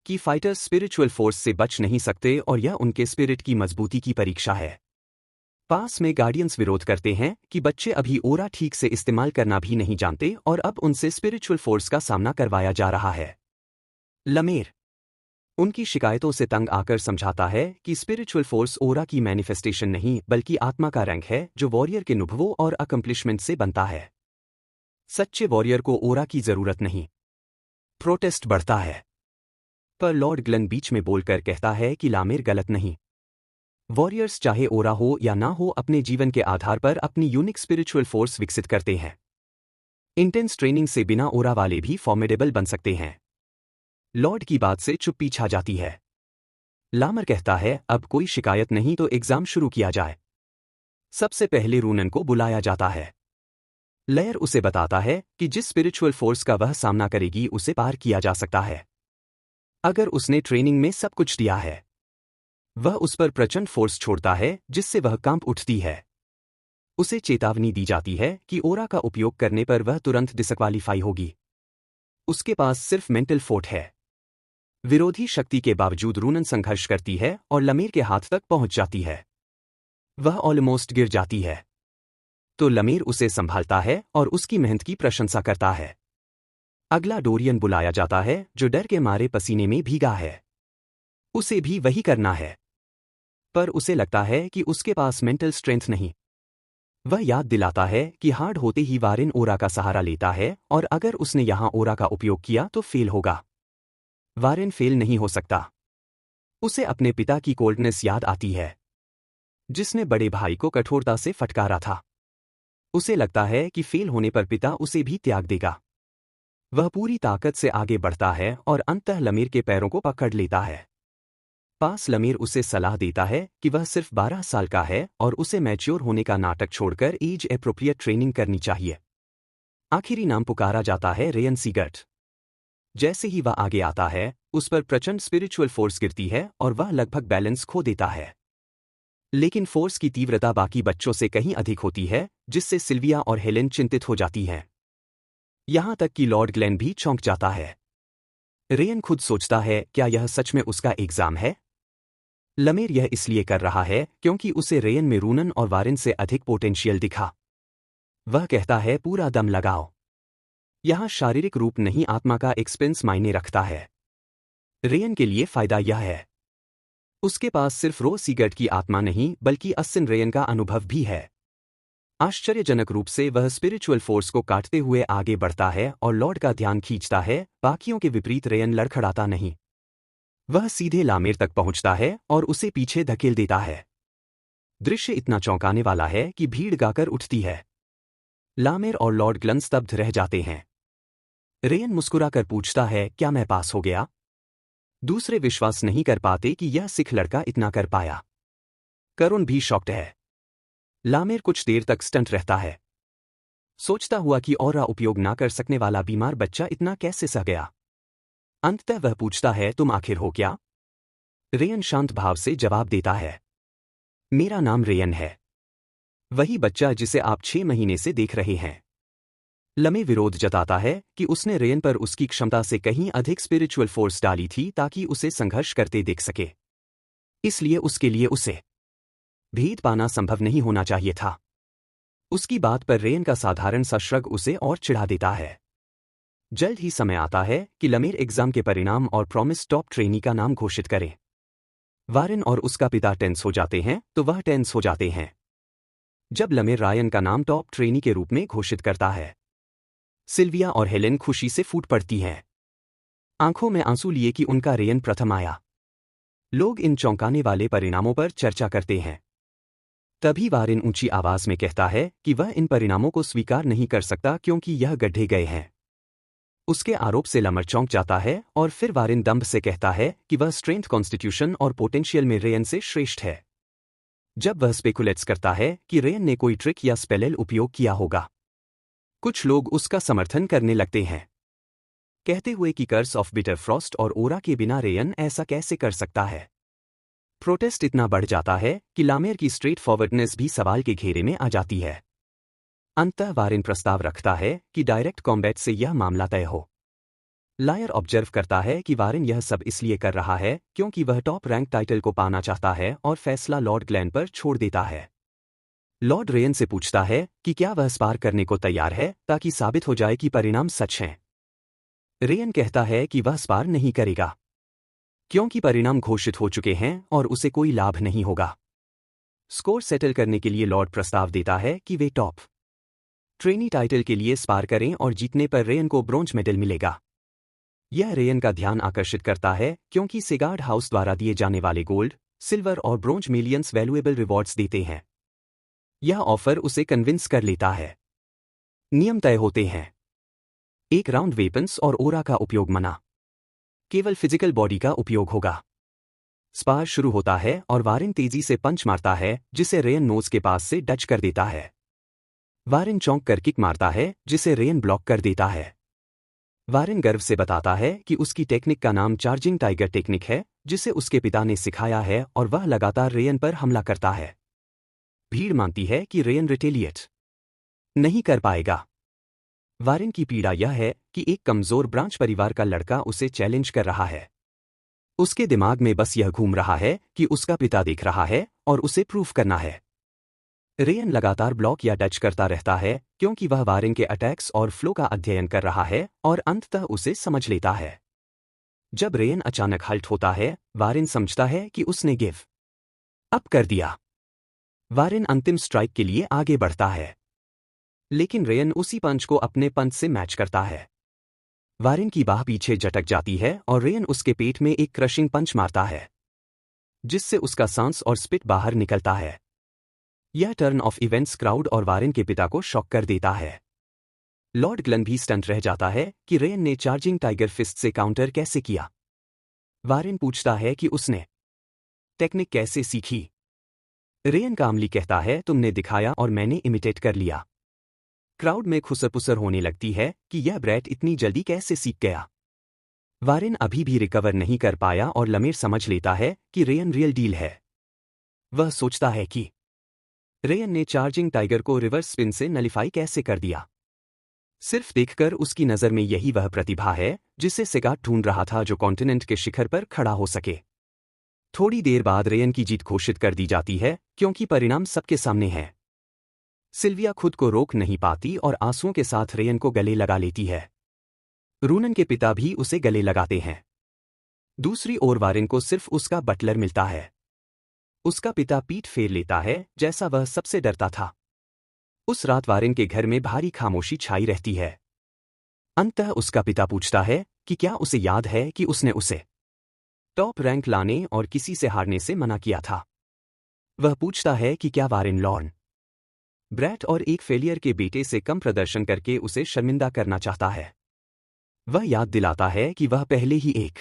कि फाइटर्स स्पिरिचुअल फोर्स से बच नहीं सकते और यह उनके स्पिरिट की मजबूती की परीक्षा है। पास में गार्डियंस विरोध करते हैं कि बच्चे अभी ओरा ठीक से इस्तेमाल करना भी नहीं जानते और अब उनसे स्पिरिचुअल फोर्स का सामना करवाया जा रहा है। लमेर उनकी शिकायतों से तंग आकर समझाता है कि स्पिरिचुअल फोर्स ओरा की मैनिफेस्टेशन नहीं बल्कि आत्मा का रंग है जो वॉरियर के अनुभवों और अकम्प्लिशमेंट से बनता है। सच्चे वॉरियर को ओरा की जरूरत नहीं। प्रोटेस्ट बढ़ता है, पर लॉर्ड ग्लेन बीच में बोलकर कहता है कि लामेर गलत नहीं। वॉरियर्स चाहे ओरा हो या ना हो अपने जीवन के आधार पर अपनी यूनिक स्पिरिचुअल फोर्स विकसित करते हैं। इंटेंस ट्रेनिंग से बिना ओरा वाले भी फॉर्मिडेबल बन सकते हैं। लॉर्ड की बात से चुप्पी छा जाती है। लामर कहता है अब कोई शिकायत नहीं तो एग्जाम शुरू किया जाए। सबसे पहले रूनन को बुलाया जाता है। लेयर उसे बताता है कि जिस स्पिरिचुअल फोर्स का वह सामना करेगी उसे पार किया जा सकता है अगर उसने ट्रेनिंग में सब कुछ दिया है। वह उस पर प्रचंड फोर्स छोड़ता है जिससे वह कांप उठती है। उसे चेतावनी दी जाती है कि ओरा का उपयोग करने पर वह तुरंत डिसक्वालीफाई होगी। उसके पास सिर्फ मेंटल फोर्ट है। विरोधी शक्ति के बावजूद रूनन संघर्ष करती है और लमेर के हाथ तक पहुंच जाती है। वह ऑलमोस्ट गिर जाती है तो लमेर उसे संभालता है और उसकी मेहनत की प्रशंसा करता है। अगला डोरियन बुलाया जाता है जो डर के मारे पसीने में भीगा है। उसे भी वही करना है, पर उसे लगता है कि उसके पास मेंटल स्ट्रेंथ नहीं। वह याद दिलाता है कि हार्ड होते ही वारेन ओरा का सहारा लेता है और अगर उसने यहां ओरा का उपयोग किया तो फेल होगा। वारेन फेल नहीं हो सकता। उसे अपने पिता की कोल्डनेस याद आती है जिसने बड़े भाई को कठोरता से फटकारा था। उसे लगता है कि फेल होने पर पिता उसे भी त्याग देगा। वह पूरी ताकत से आगे बढ़ता है और अंततः लमेर के पैरों को पकड़ लेता है। पास लमेर उसे सलाह देता है कि वह सिर्फ 12 साल का है और उसे मैच्योर होने का नाटक छोड़कर एज एप्रोप्रिएट ट्रेनिंग करनी चाहिए। आखिरी नाम पुकारा जाता है रेयन सीगर्ट। जैसे ही वह आगे आता है उस पर प्रचंड स्पिरिचुअल फोर्स गिरती है और वह लगभग बैलेंस खो देता है। लेकिन फोर्स की तीव्रता बाकी बच्चों से कहीं अधिक होती है जिससे सिल्विया और हेलेन चिंतित हो जाती हैं। यहां तक कि लॉर्ड ग्लेन भी चौंक जाता है। रेयन खुद सोचता है क्या यह सच में उसका एग्जाम है। लमेर यह इसलिए कर रहा है क्योंकि उसे रेयन में रूनन और वारेन से अधिक पोटेंशियल दिखा। वह कहता है पूरा दम लगाओ। यहां शारीरिक रूप नहीं आत्मा का एक्सपेंस मायने रखता है। रेयन के लिए फायदा यह है उसके पास सिर्फ रो सीगर्ट की आत्मा नहीं बल्कि अस्सिन रेयन का अनुभव भी है। आश्चर्यजनक रूप से वह स्पिरिचुअल फोर्स को काटते हुए आगे बढ़ता है और लॉर्ड का ध्यान खींचता है। बाकियों के विपरीत रेयन लड़खड़ाता नहीं। वह सीधे लामेर तक पहुंचता है और उसे पीछे धकेल देता है। दृश्य इतना चौंकाने वाला है कि भीड़ गाकर उठती है। लामेर और लॉर्ड ग्लेन स्तब्ध रह जाते हैं। रेयन मुस्कुराकर पूछता है क्या मैं पास हो गया। दूसरे विश्वास नहीं कर पाते कि यह सिख लड़का इतना कर पाया। करुण भी शॉक्ड है। लामेर कुछ देर तक स्टंट रहता है, सोचता हुआ कि ऑरा उपयोग ना कर सकने वाला बीमार बच्चा इतना कैसे सह गया। अंततः वह पूछता है तुम आखिर हो क्या। रेयन शांत भाव से जवाब देता है मेरा नाम रेयन है, वही बच्चा जिसे आप 6 महीने से देख रहे हैं। लमे विरोध जताता है कि उसने रेयन पर उसकी क्षमता से कहीं अधिक स्पिरिचुअल फोर्स डाली थी ताकि उसे संघर्ष करते देख सके। इसलिए उसके लिए उसे भेद पाना संभव नहीं होना चाहिए था। उसकी बात पर रेयन का साधारण सा श्रग उसे और चिढ़ा देता है। जल्द ही समय आता है कि लमेर एग्जाम के परिणाम और प्रॉमिस टॉप ट्रेनी का नाम घोषित करे। वारेन और उसका पिता टेंस हो जाते हैं तो वह टेंस हो जाते हैं जब लमेर रायन का नाम टॉप ट्रेनी के रूप में घोषित करता है। सिल्विया और हेलेन खुशी से फूट पड़ती हैं, आंखों में आंसू लिए कि उनका रेयन प्रथम आया। लोग इन चौंकाने वाले परिणामों पर चर्चा करते हैं। तभी वारेन ऊंची आवाज में कहता है कि वह इन परिणामों को स्वीकार नहीं कर सकता क्योंकि यह गढ़े गए हैं। उसके आरोप से लमर चौंक जाता है और फिर वारेन दंभ से कहता है कि वह स्ट्रेंथ, कॉन्स्टिट्यूशन और पोटेंशियल में रेयन से श्रेष्ठ है। जब वह स्पेकुलेट्स करता है कि रेयन ने कोई ट्रिक या स्पेलेल उपयोग किया होगा। कुछ लोग उसका समर्थन करने लगते हैं, कहते हुए कि कर्स ऑफ बिटर फ्रॉस्ट और ओरा के बिना रेयन ऐसा कैसे कर सकता है। प्रोटेस्ट इतना बढ़ जाता है कि लामेर की स्ट्रेट फॉरवर्डनेस भी सवाल के घेरे में आ जाती है। अंततः वारेन प्रस्ताव रखता है कि डायरेक्ट कॉम्बैट से यह मामला तय हो। लायर ऑब्जर्व करता है कि वारेन यह सब इसलिए कर रहा है क्योंकि वह टॉप रैंक टाइटल को पाना चाहता है और फैसला लॉर्ड ग्लेन पर छोड़ देता है। लॉर्ड रेयन से पूछता है कि क्या वह स्पार करने को तैयार है ताकि साबित हो जाए कि परिणाम सच हैं। रेयन कहता है कि वह स्पार नहीं करेगा क्योंकि परिणाम घोषित हो चुके हैं और उसे कोई लाभ नहीं होगा। स्कोर सेटल करने के लिए लॉर्ड प्रस्ताव देता है कि वे टॉप ट्रेनी टाइटल के लिए स्पार करें और जीतने पर रेयन को ब्रोंज मेडल मिलेगा। यह रेयन का ध्यान आकर्षित करता है क्योंकि सिगार्ड हाउस द्वारा दिए जाने वाले गोल्ड, सिल्वर और ब्रोंज मिलियंस वैल्यूएबल रिवॉर्ड्स देते हैं। यह ऑफर उसे कन्विंस कर लेता है। नियम तय होते हैं। एक राउंड वेपन्स और ओरा का उपयोग मना, केवल फिजिकल बॉडी का उपयोग होगा। स्पार शुरू होता है और वारेन तेजी से पंच मारता है जिसे रेयन नोज के पास से डच कर देता है। वारेन चौंक कर किक मारता है जिसे रेयन ब्लॉक कर देता है। वारेन गर्व से बताता है कि उसकी टेक्निक का नाम चार्जिंग टाइगर टेक्निक है जिसे उसके पिता ने सिखाया है और वह लगातार रेयन पर हमला करता है। भीड़ मानती है कि रेयन रिटेलिएट नहीं कर पाएगा। वारेन की पीड़ा यह है कि एक कमजोर ब्रांच परिवार का लड़का उसे चैलेंज कर रहा है। उसके दिमाग में बस यह घूम रहा है कि उसका पिता देख रहा है और उसे प्रूफ करना है। रेयन लगातार ब्लॉक या टच करता रहता है क्योंकि वह वारेन के अटैक्स और फ्लो का अध्ययन कर रहा है और अंततः उसे समझ लेता है। जब रेयन अचानक हल्ट होता है, वारेन समझता है कि उसने गिव अप कर दिया। वारेन अंतिम स्ट्राइक के लिए आगे बढ़ता है, लेकिन रेयन उसी पंच को अपने पंच से मैच करता है। वारेन की बाह पीछे झटक जाती है और रेयन उसके पेट में एक क्रशिंग पंच मारता है, जिससे उसका सांस और स्पिट बाहर निकलता है। यह टर्न ऑफ इवेंट्स क्राउड और वारेन के पिता को शॉक कर देता है। लॉर्ड ग्लेन भी स्टंट रह जाता है कि रेयन ने चार्जिंग टाइगर फिस्ट से काउंटर कैसे किया। वारेन पूछता है कि उसने टेक्निक कैसे सीखी। रेयन कामली कहता है, तुमने दिखाया और मैंने इमिटेट कर लिया। क्राउड में खुसर-पुसर होने लगती है कि यह ब्रैट इतनी जल्दी कैसे सीख गया। वारेन अभी भी रिकवर नहीं कर पाया और लमेर समझ लेता है कि रेयन रियल डील है। वह सोचता है कि रेयन ने चार्जिंग टाइगर को रिवर्स स्पिन से नलिफाई कैसे कर दिया। सिर्फ देखकर उसकी नज़र में यही वह प्रतिभा है जिसे सिगाट ढूंढ रहा था, जो कॉन्टिनेंट के शिखर पर खड़ा हो सके। थोड़ी देर बाद रेयन की जीत घोषित कर दी जाती है क्योंकि परिणाम सबके सामने है। सिल्विया खुद को रोक नहीं पाती और आंसुओं के साथ रेयन को गले लगा लेती है। रूनन के पिता भी उसे गले लगाते हैं। दूसरी ओर वारेन को सिर्फ उसका बटलर मिलता है। उसका पिता पीठ फेर लेता है जैसा वह सबसे डरता था। उस रात वारेन के घर में भारी खामोशी छाई रहती है। अंततः उसका पिता पूछता है कि क्या उसे याद है कि उसने उसे टॉप रैंक लाने और किसी से हारने से मना किया था। वह पूछता है कि क्या वारेन लॉर्न ब्रैट और एक फेलियर के बेटे से कम प्रदर्शन करके उसे शर्मिंदा करना चाहता है। वह याद दिलाता है कि वह पहले ही एक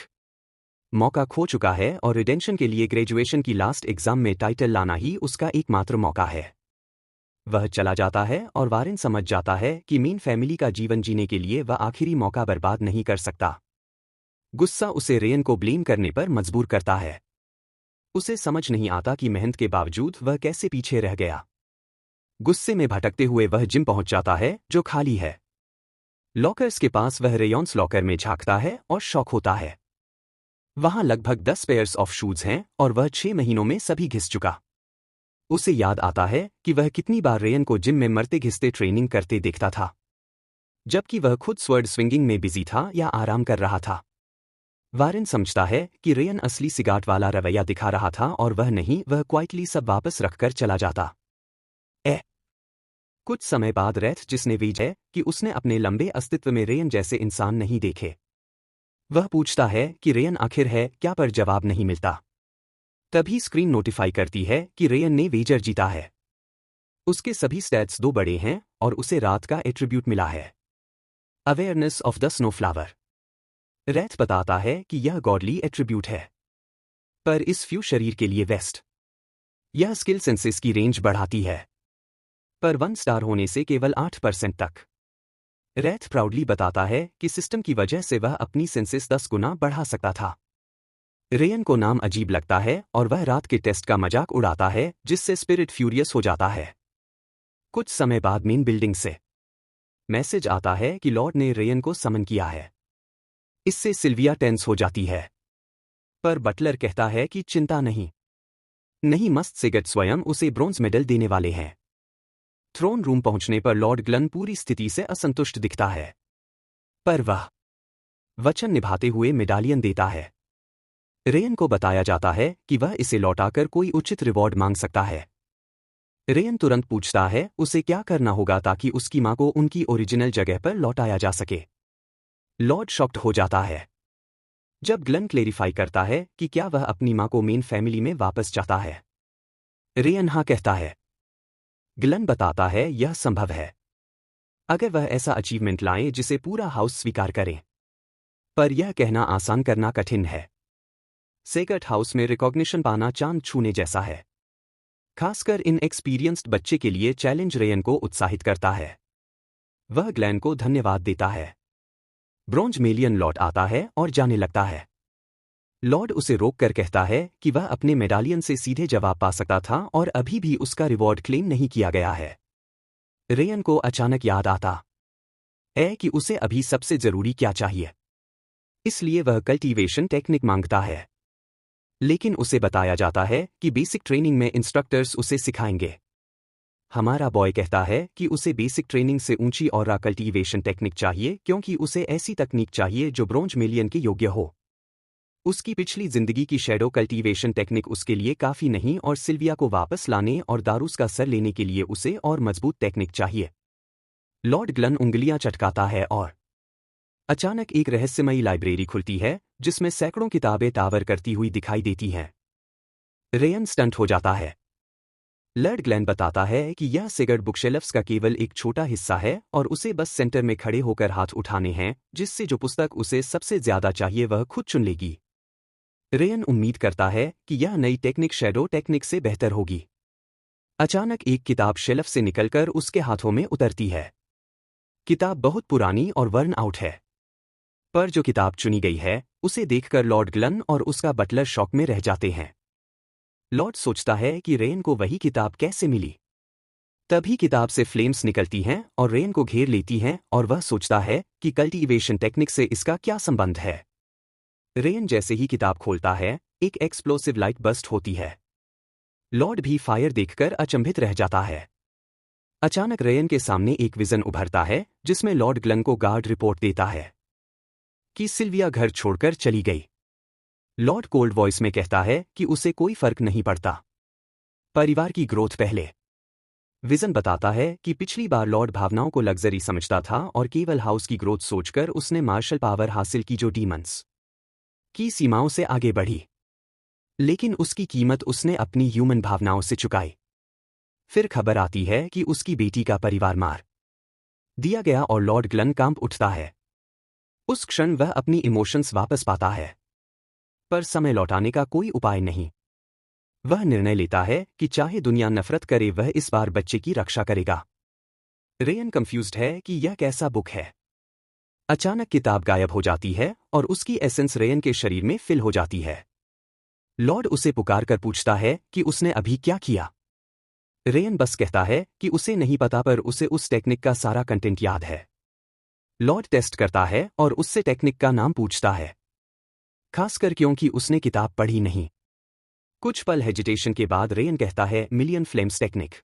मौका खो चुका है और रिडेंशन के लिए ग्रेजुएशन की लास्ट एग्जाम में टाइटल लाना ही उसका एकमात्र मौका है। वह चला जाता है और वारेन समझ जाता है कि मीन फैमिली का जीवन जीने के लिए वह आखिरी मौका बर्बाद नहीं कर सकता। गुस्सा उसे रेयन को ब्लेम करने पर मजबूर करता है। उसे समझ नहीं आता कि मेहनत के बावजूद वह कैसे पीछे रह गया। गुस्से में भटकते हुए वह जिम पहुंच जाता है जो खाली है। लॉकर्स के पास वह रेयॉन्स लॉकर में झांकता है और शॉक होता है। वहां लगभग 10 पेयर्स ऑफ शूज हैं और वह 6 महीनों में सभी घिस चुका। उसे याद आता है कि वह कितनी बार रेयन को जिम में मरते घिसते ट्रेनिंग करते देखता था, जबकि वह खुद स्वर्ड स्विंगिंग में बिजी था या आराम कर रहा था। वारेन समझता है कि रेयन असली सिगाट वाला रवैया दिखा रहा था और वह नहीं, वह क्वाइटली सब वापस रखकर चला जाता। कुछ समय बाद रेथ, जिसने वीज है कि उसने अपने लंबे अस्तित्व में रेयन जैसे इंसान नहीं देखे। वह पूछता है कि रेयन आखिर है क्या, पर जवाब नहीं मिलता। तभी स्क्रीन नोटिफाई करती है कि रेयन ने वेजर जीता है। उसके सभी स्टैट्स 2 बड़े हैं और उसे रात का एट्रीब्यूट मिला है, अवेयरनेस ऑफ द स्नोफ्लावर। रेथ बताता है कि यह गॉडली एट्रीब्यूट है, पर इस फ्यू शरीर के लिए वेस्ट। यह स्किल सेंसेस की रेंज बढ़ाती है, पर 1 स्टार होने से केवल 8% तक। रेथ प्राउडली बताता है कि सिस्टम की वजह से वह अपनी सेंसेस 10 गुना बढ़ा सकता था। रेयन को नाम अजीब लगता है और वह रात के टेस्ट का मजाक उड़ाता है, जिससे स्पिरिट फ्यूरियस हो जाता है। कुछ समय बाद मेन बिल्डिंग से मैसेज आता है कि लॉर्ड ने रेयन को समन किया है। इससे सिल्विया टेंस हो जाती है, पर बटलर कहता है कि चिंता नहीं मस्त सेगट स्वयं उसे ब्रोंज मेडल देने वाले हैं। थ्रोन रूम पहुंचने पर लॉर्ड ग्लन पूरी स्थिति से असंतुष्ट दिखता है, पर वह वचन निभाते हुए मेडालियन देता है। रेयन को बताया जाता है कि वह इसे लौटाकर कोई उचित रिवॉर्ड मांग सकता है। रेयन तुरंत पूछता है उसे क्या करना होगा ताकि उसकी मां को उनकी ओरिजिनल जगह पर लौटाया जा सके। लॉर्ड शॉक्ड हो जाता है जब ग्लन क्लेरिफाई करता है कि क्या वह अपनी मां को मेन फैमिली में वापस चाहता है। रेयन हाँ कहता है। ग्लन बताता है यह संभव है अगर वह ऐसा अचीवमेंट लाएं जिसे पूरा हाउस स्वीकार करे, पर यह कहना आसान करना कठिन है। सेगट हाउस में रिकॉग्निशन पाना चांद छूने जैसा है, खासकर इन एक्सपीरियंस्ड बच्चे के लिए। चैलेंज रेयन को उत्साहित करता है। वह ग्लैन को धन्यवाद देता है। ब्रोंज मेलियन लौट आता है और जाने लगता है। लॉर्ड उसे रोककर कहता है कि वह अपने मेडालियन से सीधे जवाब पा सकता था और अभी भी उसका रिवॉर्ड क्लेम नहीं किया गया है। रेयन को अचानक याद आता है कि उसे अभी सबसे जरूरी क्या चाहिए, इसलिए वह कल्टीवेशन टेक्निक मांगता है। लेकिन उसे बताया जाता है कि बेसिक ट्रेनिंग में इंस्ट्रक्टर्स उसे सिखाएंगे। हमारा बॉय कहता है कि उसे बेसिक ट्रेनिंग से ऊंची ऑरा कल्टीवेशन टेक्निक चाहिए, क्योंकि उसे ऐसी तकनीक चाहिए जो ब्रोंज मेलियन के योग्य हो। उसकी पिछली जिंदगी की शैडो कल्टीवेशन टेक्निक उसके लिए काफी नहीं और सिल्विया को वापस लाने और दारूस का सर लेने के लिए उसे और मजबूत टेक्निक चाहिए। लॉर्ड ग्लन उंगलियां चटकाता है और अचानक एक रहस्यमयी लाइब्रेरी खुलती है जिसमें सैकड़ों किताबें टावर करती हुई दिखाई देती हैं। रेयन स्टंट हो जाता है। लॉर्ड ग्लेन बताता है कि यह सिगर्ड बुकशेल्फ्स का केवल एक छोटा हिस्सा है और उसे बस सेंटर में खड़े होकर हाथ उठाने हैं, जिससे जो पुस्तक उसे सबसे ज्यादा चाहिए वह खुद चुन लेगी। रेयन उम्मीद करता है कि यह नई टेक्निक शैडो टेक्निक से बेहतर होगी। अचानक एक किताब शेल्फ से निकलकर उसके हाथों में उतरती है। किताब बहुत पुरानी और वर्न आउट है, पर जो किताब चुनी गई है उसे देखकर लॉर्ड ग्लन और उसका बटलर शॉक में रह जाते हैं। लॉर्ड सोचता है कि रेन को वही किताब कैसे मिली। तभी किताब से फ्लेम्स निकलती हैं और रेन को घेर लेती हैं और वह सोचता है कि कल्टीवेशन टेक्निक से इसका क्या संबंध है। रेन जैसे ही किताब खोलता है एक एक्सप्लोसिव लाइट बस्ट होती है। लॉर्ड भी फायर देखकर अचंभित रह जाता है। अचानक रेन के सामने एक विजन उभरता है जिसमें लॉर्ड ग्लन को गार्ड रिपोर्ट देता है कि सिल्विया घर छोड़कर चली गई। लॉर्ड कोल्ड वॉइस में कहता है कि उसे कोई फर्क नहीं पड़ता, परिवार की ग्रोथ पहले। विजन बताता है कि पिछली बार लॉर्ड भावनाओं को लग्जरी समझता था और केवल हाउस की ग्रोथ सोचकर उसने मार्शल पावर हासिल की जो डीमंस की सीमाओं से आगे बढ़ी, लेकिन उसकी कीमत उसने अपनी ह्यूमन भावनाओं से चुकाई। फिर खबर आती है कि उसकी बेटी का परिवार मार दिया गया और लॉर्ड ग्लन कांप उठता है। उस क्षण वह अपनी इमोशंस वापस पाता है, पर समय लौटाने का कोई उपाय नहीं। वह निर्णय लेता है कि चाहे दुनिया नफरत करे वह इस बार बच्चे की रक्षा करेगा। रेयन कंफ्यूज्ड है कि यह कैसा बुक है। अचानक किताब गायब हो जाती है और उसकी एसेंस रेयन के शरीर में फिल हो जाती है। लॉर्ड उसे पुकार कर पूछता है कि उसने अभी क्या किया। रेयन बस कहता है कि उसे नहीं पता, पर उसे उस टेक्निक का सारा कंटेंट याद है। लॉर्ड टेस्ट करता है और उससे टेक्निक का नाम पूछता है, खासकर क्योंकि उसने किताब पढ़ी नहीं। कुछ पल हेजिटेशन के बाद रेयन कहता है मिलियन फ्लेम्स टेक्निक।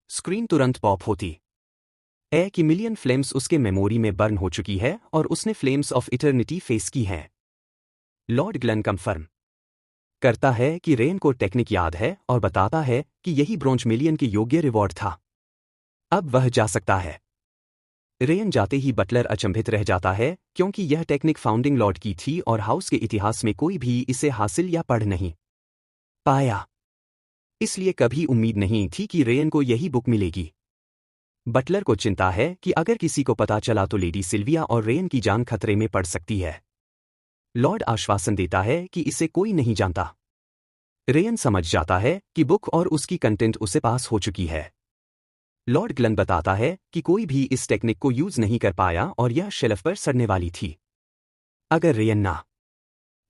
स्क्रीन तुरंत पॉप होती है कि मिलियन फ्लेम्स उसके मेमोरी में बर्न हो चुकी है और उसने फ्लेम्स ऑफ इटर्निटी फेस की हैं। लॉर्ड ग्लन कंफर्म करता है कि रेयन को टेक्निक याद है और बताता है कि यही ब्रोंज मिलियन के योग्य रिवॉर्ड था। अब वह जा सकता है। रेयन जाते ही बटलर अचंभित रह जाता है क्योंकि यह टेक्निक फाउंडिंग लॉर्ड की थी और हाउस के इतिहास में कोई भी इसे हासिल या पढ़ नहीं पाया, इसलिए कभी उम्मीद नहीं थी कि रेयन को यही बुक मिलेगी। बटलर को चिंता है कि अगर किसी को पता चला तो लेडी सिल्विया और रेयन की जान खतरे में पड़ सकती है। लॉर्ड आश्वासन देता है कि इसे कोई नहीं जानता। रेयन समझ जाता है कि बुक और उसकी कंटेंट उसे पास हो चुकी है। लॉर्ड ग्लन बताता है कि कोई भी इस टेक्निक को यूज नहीं कर पाया और यह शेल्फ पर सड़ने वाली थी। अगर रेयन ना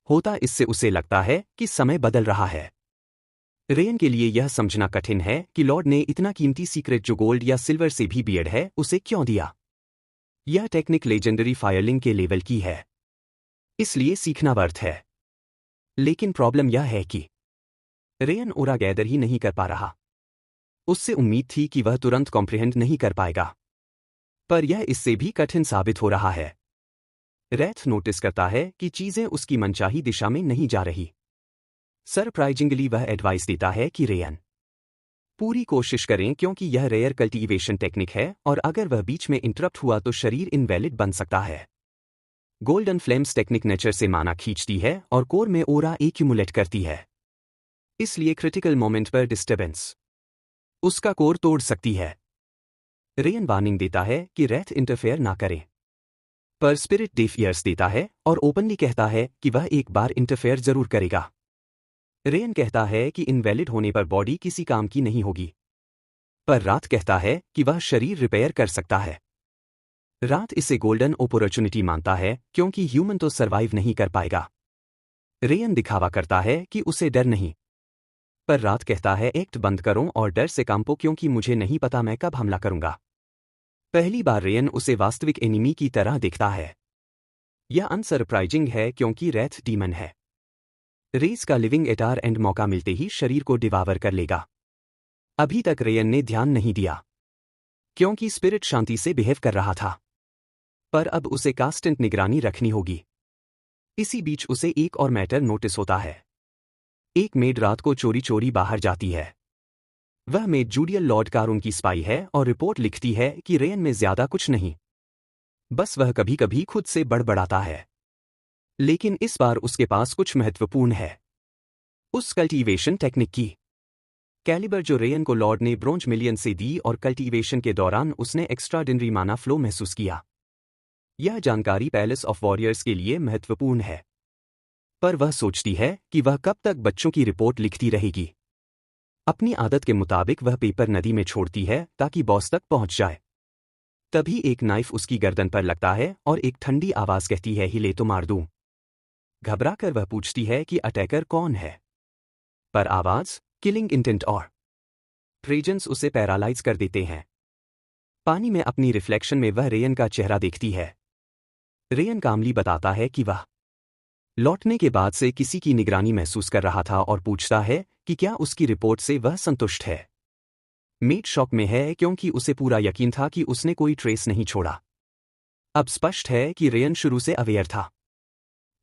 होता, इससे उसे लगता है कि समय बदल रहा है। रेयन के लिए यह समझना कठिन है कि लॉर्ड ने इतना कीमती सीक्रेट जो गोल्ड या सिल्वर से भी बियर्ड है उसे क्यों दिया। यह टेक्निक लेजेंडरी फायरलिंग के लेवल की है, इसलिए सीखना वर्थ है। लेकिन प्रॉब्लम यह है कि रेयन ओरा गैदर ही नहीं कर पा रहा। उससे उम्मीद थी कि वह तुरंत कॉम्प्रिहेंड नहीं कर पाएगा, पर यह इससे भी कठिन साबित हो रहा है। रैथ नोटिस करता है कि चीजें उसकी मनचाही दिशा में नहीं जा रही। सरप्राइजिंगली वह एडवाइस देता है कि रेयन पूरी कोशिश करें क्योंकि यह रेयर कल्टीवेशन टेक्निक है और अगर वह बीच में इंटरप्ट हुआ तो शरीर इनवैलिड बन सकता है। गोल्डन फ्लेम्स टेक्निक नेचर से माना खींचती है और कोर में ओरा एक्यूमुलेट करती है, इसलिए क्रिटिकल मोमेंट पर डिस्टर्बेंस उसका कोर तोड़ सकती है। रेयन वार्निंग देता है कि रैथ इंटरफेयर ना करे, पर स्पिरिट डेफ ईयर्स देता है और ओपनली कहता है कि वह एक बार इंटरफेयर जरूर करेगा। रेयन कहता है कि इनवैलिड होने पर बॉडी किसी काम की नहीं होगी, पर रात कहता है कि वह शरीर रिपेयर कर सकता है। रात इसे गोल्डन अपॉर्चुनिटी मानता है क्योंकि ह्यूमन तो सरवाइव नहीं कर पाएगा। रेयन दिखावा करता है कि उसे डर नहीं, पर रात कहता है एक्ट बंद करो और डर से काम पो क्योंकि मुझे नहीं पता मैं कब हमला करूंगा। पहली बार रेयन उसे वास्तविक एनिमी की तरह देखता है। यह अनसरप्राइजिंग है क्योंकि रैथ डीमन है। रेस का लिविंग एटार एंड मौका मिलते ही शरीर को डिवावर कर लेगा। अभी तक रेयन ने ध्यान नहीं दिया क्योंकि स्पिरिट शांति से बिहेव कर रहा था, पर अब उसे कांस्टेंट निगरानी रखनी होगी। इसी बीच उसे एक और मैटर नोटिस होता है। एक मेड रात को चोरी चोरी बाहर जाती है। वह मेड जूडियल लॉर्ड कारून की स्पाई है और रिपोर्ट लिखती है कि रेयन में ज्यादा कुछ नहीं, बस वह कभी कभी खुद से बड़बड़ाता है। लेकिन इस बार उसके पास कुछ महत्वपूर्ण है। उस कल्टीवेशन टेक्निक की कैलिबर जो रेयन को लॉर्ड ने ब्रोंज मिलियन से दी और कल्टीवेशन के दौरान उसने एक्स्ट्राऑर्डिनरी माना फ्लो महसूस किया। यह जानकारी पैलेस ऑफ वॉरियर्स के लिए महत्वपूर्ण है, पर वह सोचती है कि वह कब तक बच्चों की रिपोर्ट लिखती रहेगी। अपनी आदत के मुताबिक वह पेपर नदी में छोड़ती है ताकि बॉस तक पहुंच जाए। तभी एक नाइफ उसकी गर्दन पर लगता है और एक ठंडी आवाज कहती है हिले तो मार दूं। घबराकर वह पूछती है कि अटैकर कौन है, पर आवाज किलिंग इंटेंट और प्रेजेंस उसे पैरालाइज कर देते हैं। पानी में अपनी रिफ्लेक्शन में वह रेयन का चेहरा देखती है। रेयन कामली बताता है कि वह लौटने के बाद से किसी की निगरानी महसूस कर रहा था और पूछता है कि क्या उसकी रिपोर्ट से वह संतुष्ट है। मेट शॉक में है क्योंकि उसे पूरा यकीन था कि उसने कोई ट्रेस नहीं छोड़ा। अब स्पष्ट है कि रेयन शुरू से अवेयर था,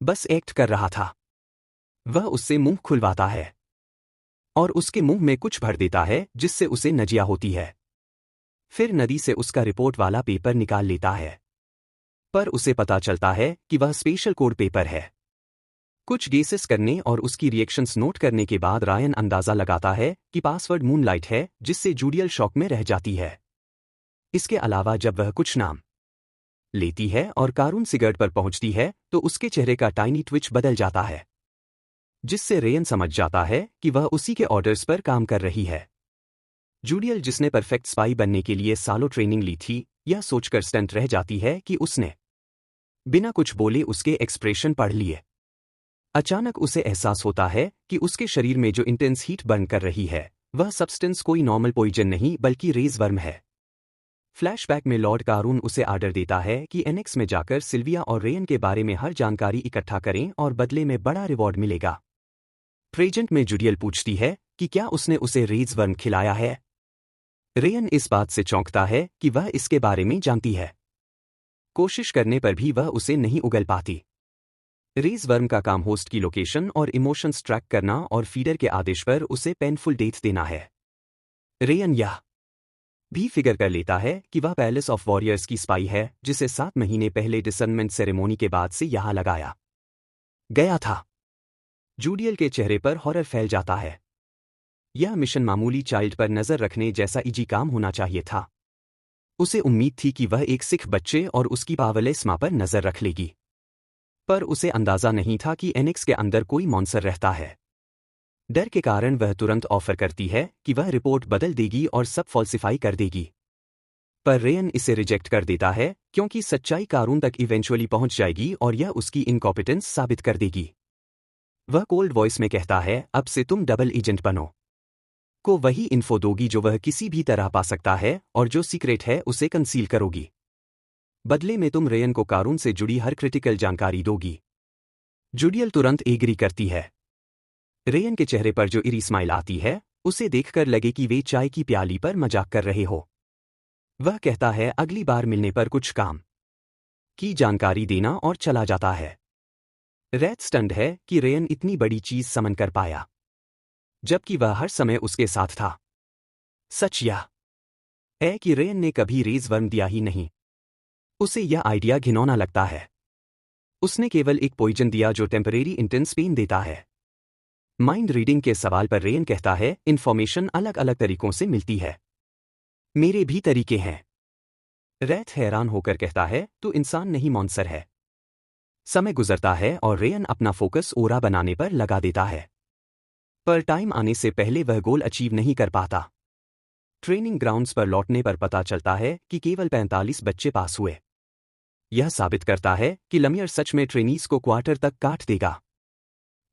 बस एक्ट कर रहा था। वह उससे मुंह खुलवाता है और उसके मुंह में कुछ भर देता है जिससे उसे नजिया होती है। फिर नदी से उसका रिपोर्ट वाला पेपर निकाल लेता है, पर उसे पता चलता है कि वह स्पेशल कोड पेपर है। कुछ गेसेस करने और उसकी रिएक्शंस नोट करने के बाद रायन अंदाजा लगाता है कि पासवर्ड मूनलाइट है, जिससे जूडियल शॉक में रह जाती है। इसके अलावा जब वह कुछ नाम लेती है और कारून सिगरेट पर पहुंचती है तो उसके चेहरे का टाइनी ट्विच बदल जाता है, जिससे रेयन समझ जाता है कि वह उसी के ऑर्डर्स पर काम कर रही है। जूडियल, जिसने परफेक्ट स्पाई बनने के लिए सालों ट्रेनिंग ली थी, यह सोचकर स्टंट रह जाती है कि उसने बिना कुछ बोले उसके एक्सप्रेशन पढ़ लिए। अचानक उसे एहसास होता है कि उसके शरीर में जो इंटेंस हीट बर्न कर रही है वह सब्सटेंस कोई नॉर्मल पॉइजन नहीं बल्कि रेज वर्म है। फ्लैशबैक में लॉर्ड कारून उसे आर्डर देता है कि एनेक्स में जाकर सिल्विया और रेयन के बारे में हर जानकारी इकट्ठा करें और बदले में बड़ा रिवॉर्ड मिलेगा। प्रेजेंट में जूडियल पूछती है कि क्या उसने उसे रेज वर्म खिलाया है। रेयन इस बात से चौंकता है कि वह इसके बारे में जानती है। कोशिश करने पर भी वह उसे नहीं उगल पाती। रेज वर्म का काम होस्ट की लोकेशन और इमोशंस ट्रैक करना और फीडर के आदेश पर उसे पेनफुल डेथ देना है। रेयन यह भी फिगर कर लेता है कि वह पैलेस ऑफ वॉरियर्स की स्पाई है, जिसे 7 महीने पहले डिसर्नमेंट सेरेमोनी के बाद से यहां लगाया गया था। जूडियल के चेहरे पर हॉरर फैल जाता है। यह मिशन मामूली चाइल्ड पर नजर रखने जैसा इजी काम होना चाहिए था। उसे उम्मीद थी कि वह एक सिख बच्चे और उसकी पावरलेस मां पर नजर रख लेगी, पर उसे अंदाजा नहीं था कि एनेक्स के अंदर कोई मॉन्स्टर रहता है। डर के कारण वह तुरंत ऑफर करती है कि वह रिपोर्ट बदल देगी और सब फॉल्सिफाई कर देगी। पर रेयन इसे रिजेक्ट कर देता है क्योंकि सच्चाई कारून तक इवेंचुअली पहुंच जाएगी और यह उसकी इनकॉम्पिटेंस साबित कर देगी। वह कोल्ड वॉइस में कहता है, अब से तुम डबल एजेंट बनो। को वही इन्फो दोगी जो वह किसी भी तरह पा सकता है और जो सीक्रेट है उसे कंसील करोगी। बदले में तुम रेयन को कारून से जुड़ी हर क्रिटिकल जानकारी दोगी। जुडियल तुरंत एग्री करती है। रेयन के चेहरे पर जो इरी स्माइल आती है उसे देखकर लगे कि वे चाय की प्याली पर मजाक कर रहे हो। वह कहता है, अगली बार मिलने पर कुछ काम की जानकारी देना और चला जाता है। रैथ स्टन्ड है कि रेयन इतनी बड़ी चीज समन कर पाया, जबकि वह हर समय उसके साथ था। सच यह है कि रेयन ने कभी रेज वर्म दिया ही नहीं। उसे यह आइडिया घिनौना लगता है। उसने केवल एक पॉइजन दिया जो टेम्परेरी इंटेंस पेन देता है। माइंड रीडिंग के सवाल पर रेयन कहता है, इन्फॉर्मेशन अलग अलग तरीकों से मिलती है। मेरे भी तरीके हैं। रैथ हैरान होकर कहता है, तू इंसान नहीं मॉन्स्टर है। समय गुजरता है और रेयन अपना फोकस ओरा बनाने पर लगा देता है, पर टाइम आने से पहले वह गोल अचीव नहीं कर पाता। ट्रेनिंग ग्राउंड्स पर लौटने पर पता चलता है कि केवल 45 बच्चे पास हुए। यह साबित करता है कि लमियर सच में ट्रेनीज को क्वार्टर तक काट देगा।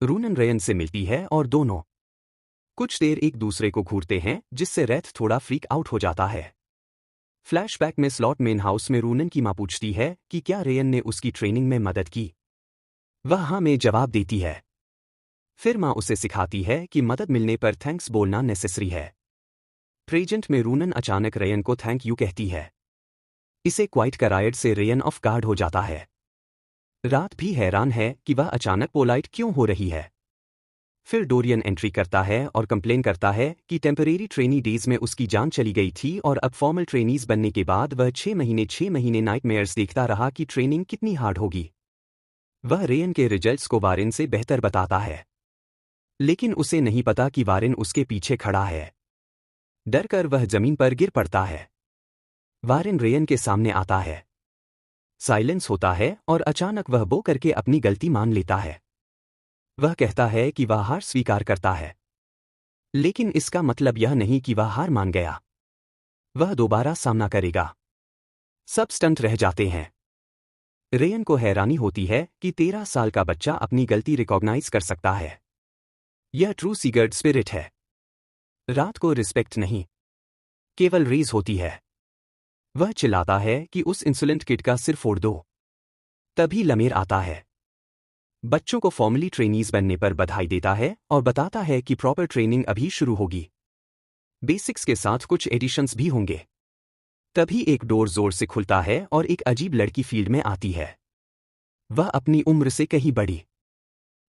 रूनन रेयन से मिलती है और दोनों कुछ देर एक दूसरे को घूरते हैं, जिससे रैथ थोड़ा फ्रीक आउट हो जाता है। फ्लैशबैक में स्लॉट मेन हाउस में रूनन की मां पूछती है कि क्या रेयन ने उसकी ट्रेनिंग में मदद की। वह हाँ में जवाब देती है। फिर मां उसे सिखाती है कि मदद मिलने पर थैंक्स बोलना नेसेसरी है। प्रेजेंट में रूनन अचानक रेयन को थैंक यू कहती है। इसे क्वाइट करायड से रेयन ऑफ गार्ड हो जाता है। रात भी हैरान है कि वह अचानक पोलाइट क्यों हो रही है। फिर डोरियन एंट्री करता है और कंप्लेन करता है कि टेम्परेरी ट्रेनी डेज में उसकी जान चली गई थी और अब फॉर्मल ट्रेनीज बनने के बाद वह 6 महीने नाइटमेयर्स देखता रहा कि ट्रेनिंग कितनी हार्ड होगी। वह रेयन के रिजल्ट्स को वारेन से बेहतर बताता है, लेकिन उसे नहीं पता कि वारेन उसके पीछे खड़ा है। डर कर वह जमीन पर गिर पड़ता है। वारेन रेयन के सामने आता है। साइलेंस होता है और अचानक वह बो करके अपनी गलती मान लेता है। वह कहता है कि वह हार स्वीकार करता है, लेकिन इसका मतलब यह नहीं कि वह हार मान गया। वह दोबारा सामना करेगा। सब स्टंट रह जाते हैं। रेयन को हैरानी होती है कि 13 साल का बच्चा अपनी गलती रिकॉग्नाइज कर सकता है। यह ट्रू सीगर्ड स्पिरिट है। रात को रिस्पेक्ट नहीं, केवल रेज होती है। वह चिल्लाता है कि उस इंसुलेंट किड का सिर फोड़ दो। तभी लमेर आता है। बच्चों को फॉर्मली ट्रेनीज बनने पर बधाई देता है और बताता है कि प्रॉपर ट्रेनिंग अभी शुरू होगी। बेसिक्स के साथ कुछ एडिशंस भी होंगे। तभी एक डोर जोर से खुलता है और एक अजीब लड़की फील्ड में आती है। वह अपनी उम्र से कहीं बड़ी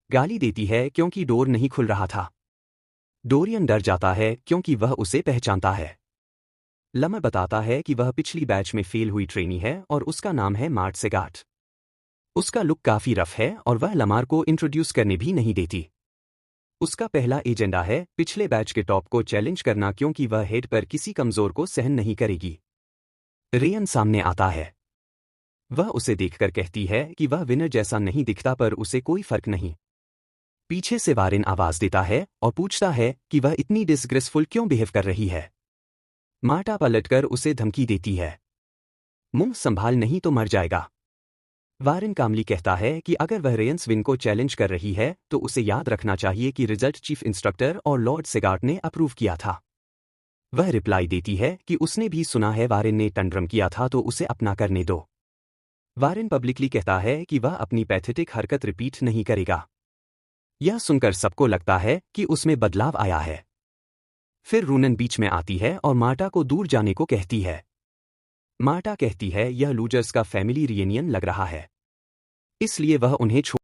गाली देती है क्योंकि डोर नहीं खुल रहा था। डोरियन डर जाता है क्योंकि वह उसे पहचानता है। लमर बताता है कि वह पिछली बैच में फेल हुई ट्रेनी है और उसका नाम है मार्ट सेगाट। उसका लुक काफी रफ है और वह लमार को इंट्रोड्यूस करने भी नहीं देती। उसका पहला एजेंडा है पिछले बैच के टॉप को चैलेंज करना क्योंकि वह हेड पर किसी कमजोर को सहन नहीं करेगी। रेयन सामने आता है। वह उसे देखकर कहती है कि वह विनर जैसा नहीं दिखता, पर उसे कोई फर्क नहीं। पीछे से वारेन आवाज देता है और पूछता है कि वह इतनी डिसग्रेसफुल क्यों बिहेव कर रही है। मार्टा पलटकर उसे धमकी देती है, मुंह संभाल नहीं तो मर जाएगा। वारेन कामली कहता है कि अगर वह रेयन स्विन को चैलेंज कर रही है तो उसे याद रखना चाहिए कि रिजल्ट चीफ इंस्ट्रक्टर और लॉर्ड सेगार्ट ने अप्रूव किया था। वह रिप्लाई देती है कि उसने भी सुना है वारेन ने टंड्रम किया था तो उसे अपना करने दो। वारेन पब्लिकली कहता है कि वह अपनी पैथेटिक हरकत रिपीट नहीं करेगा। यह सुनकर सबको लगता है कि उसमें बदलाव आया है। फिर रूनन बीच में आती है और मार्टा को दूर जाने को कहती है। मार्टा कहती है यह लूजर्स का फैमिली रियूनियन लग रहा है, इसलिए वह उन्हें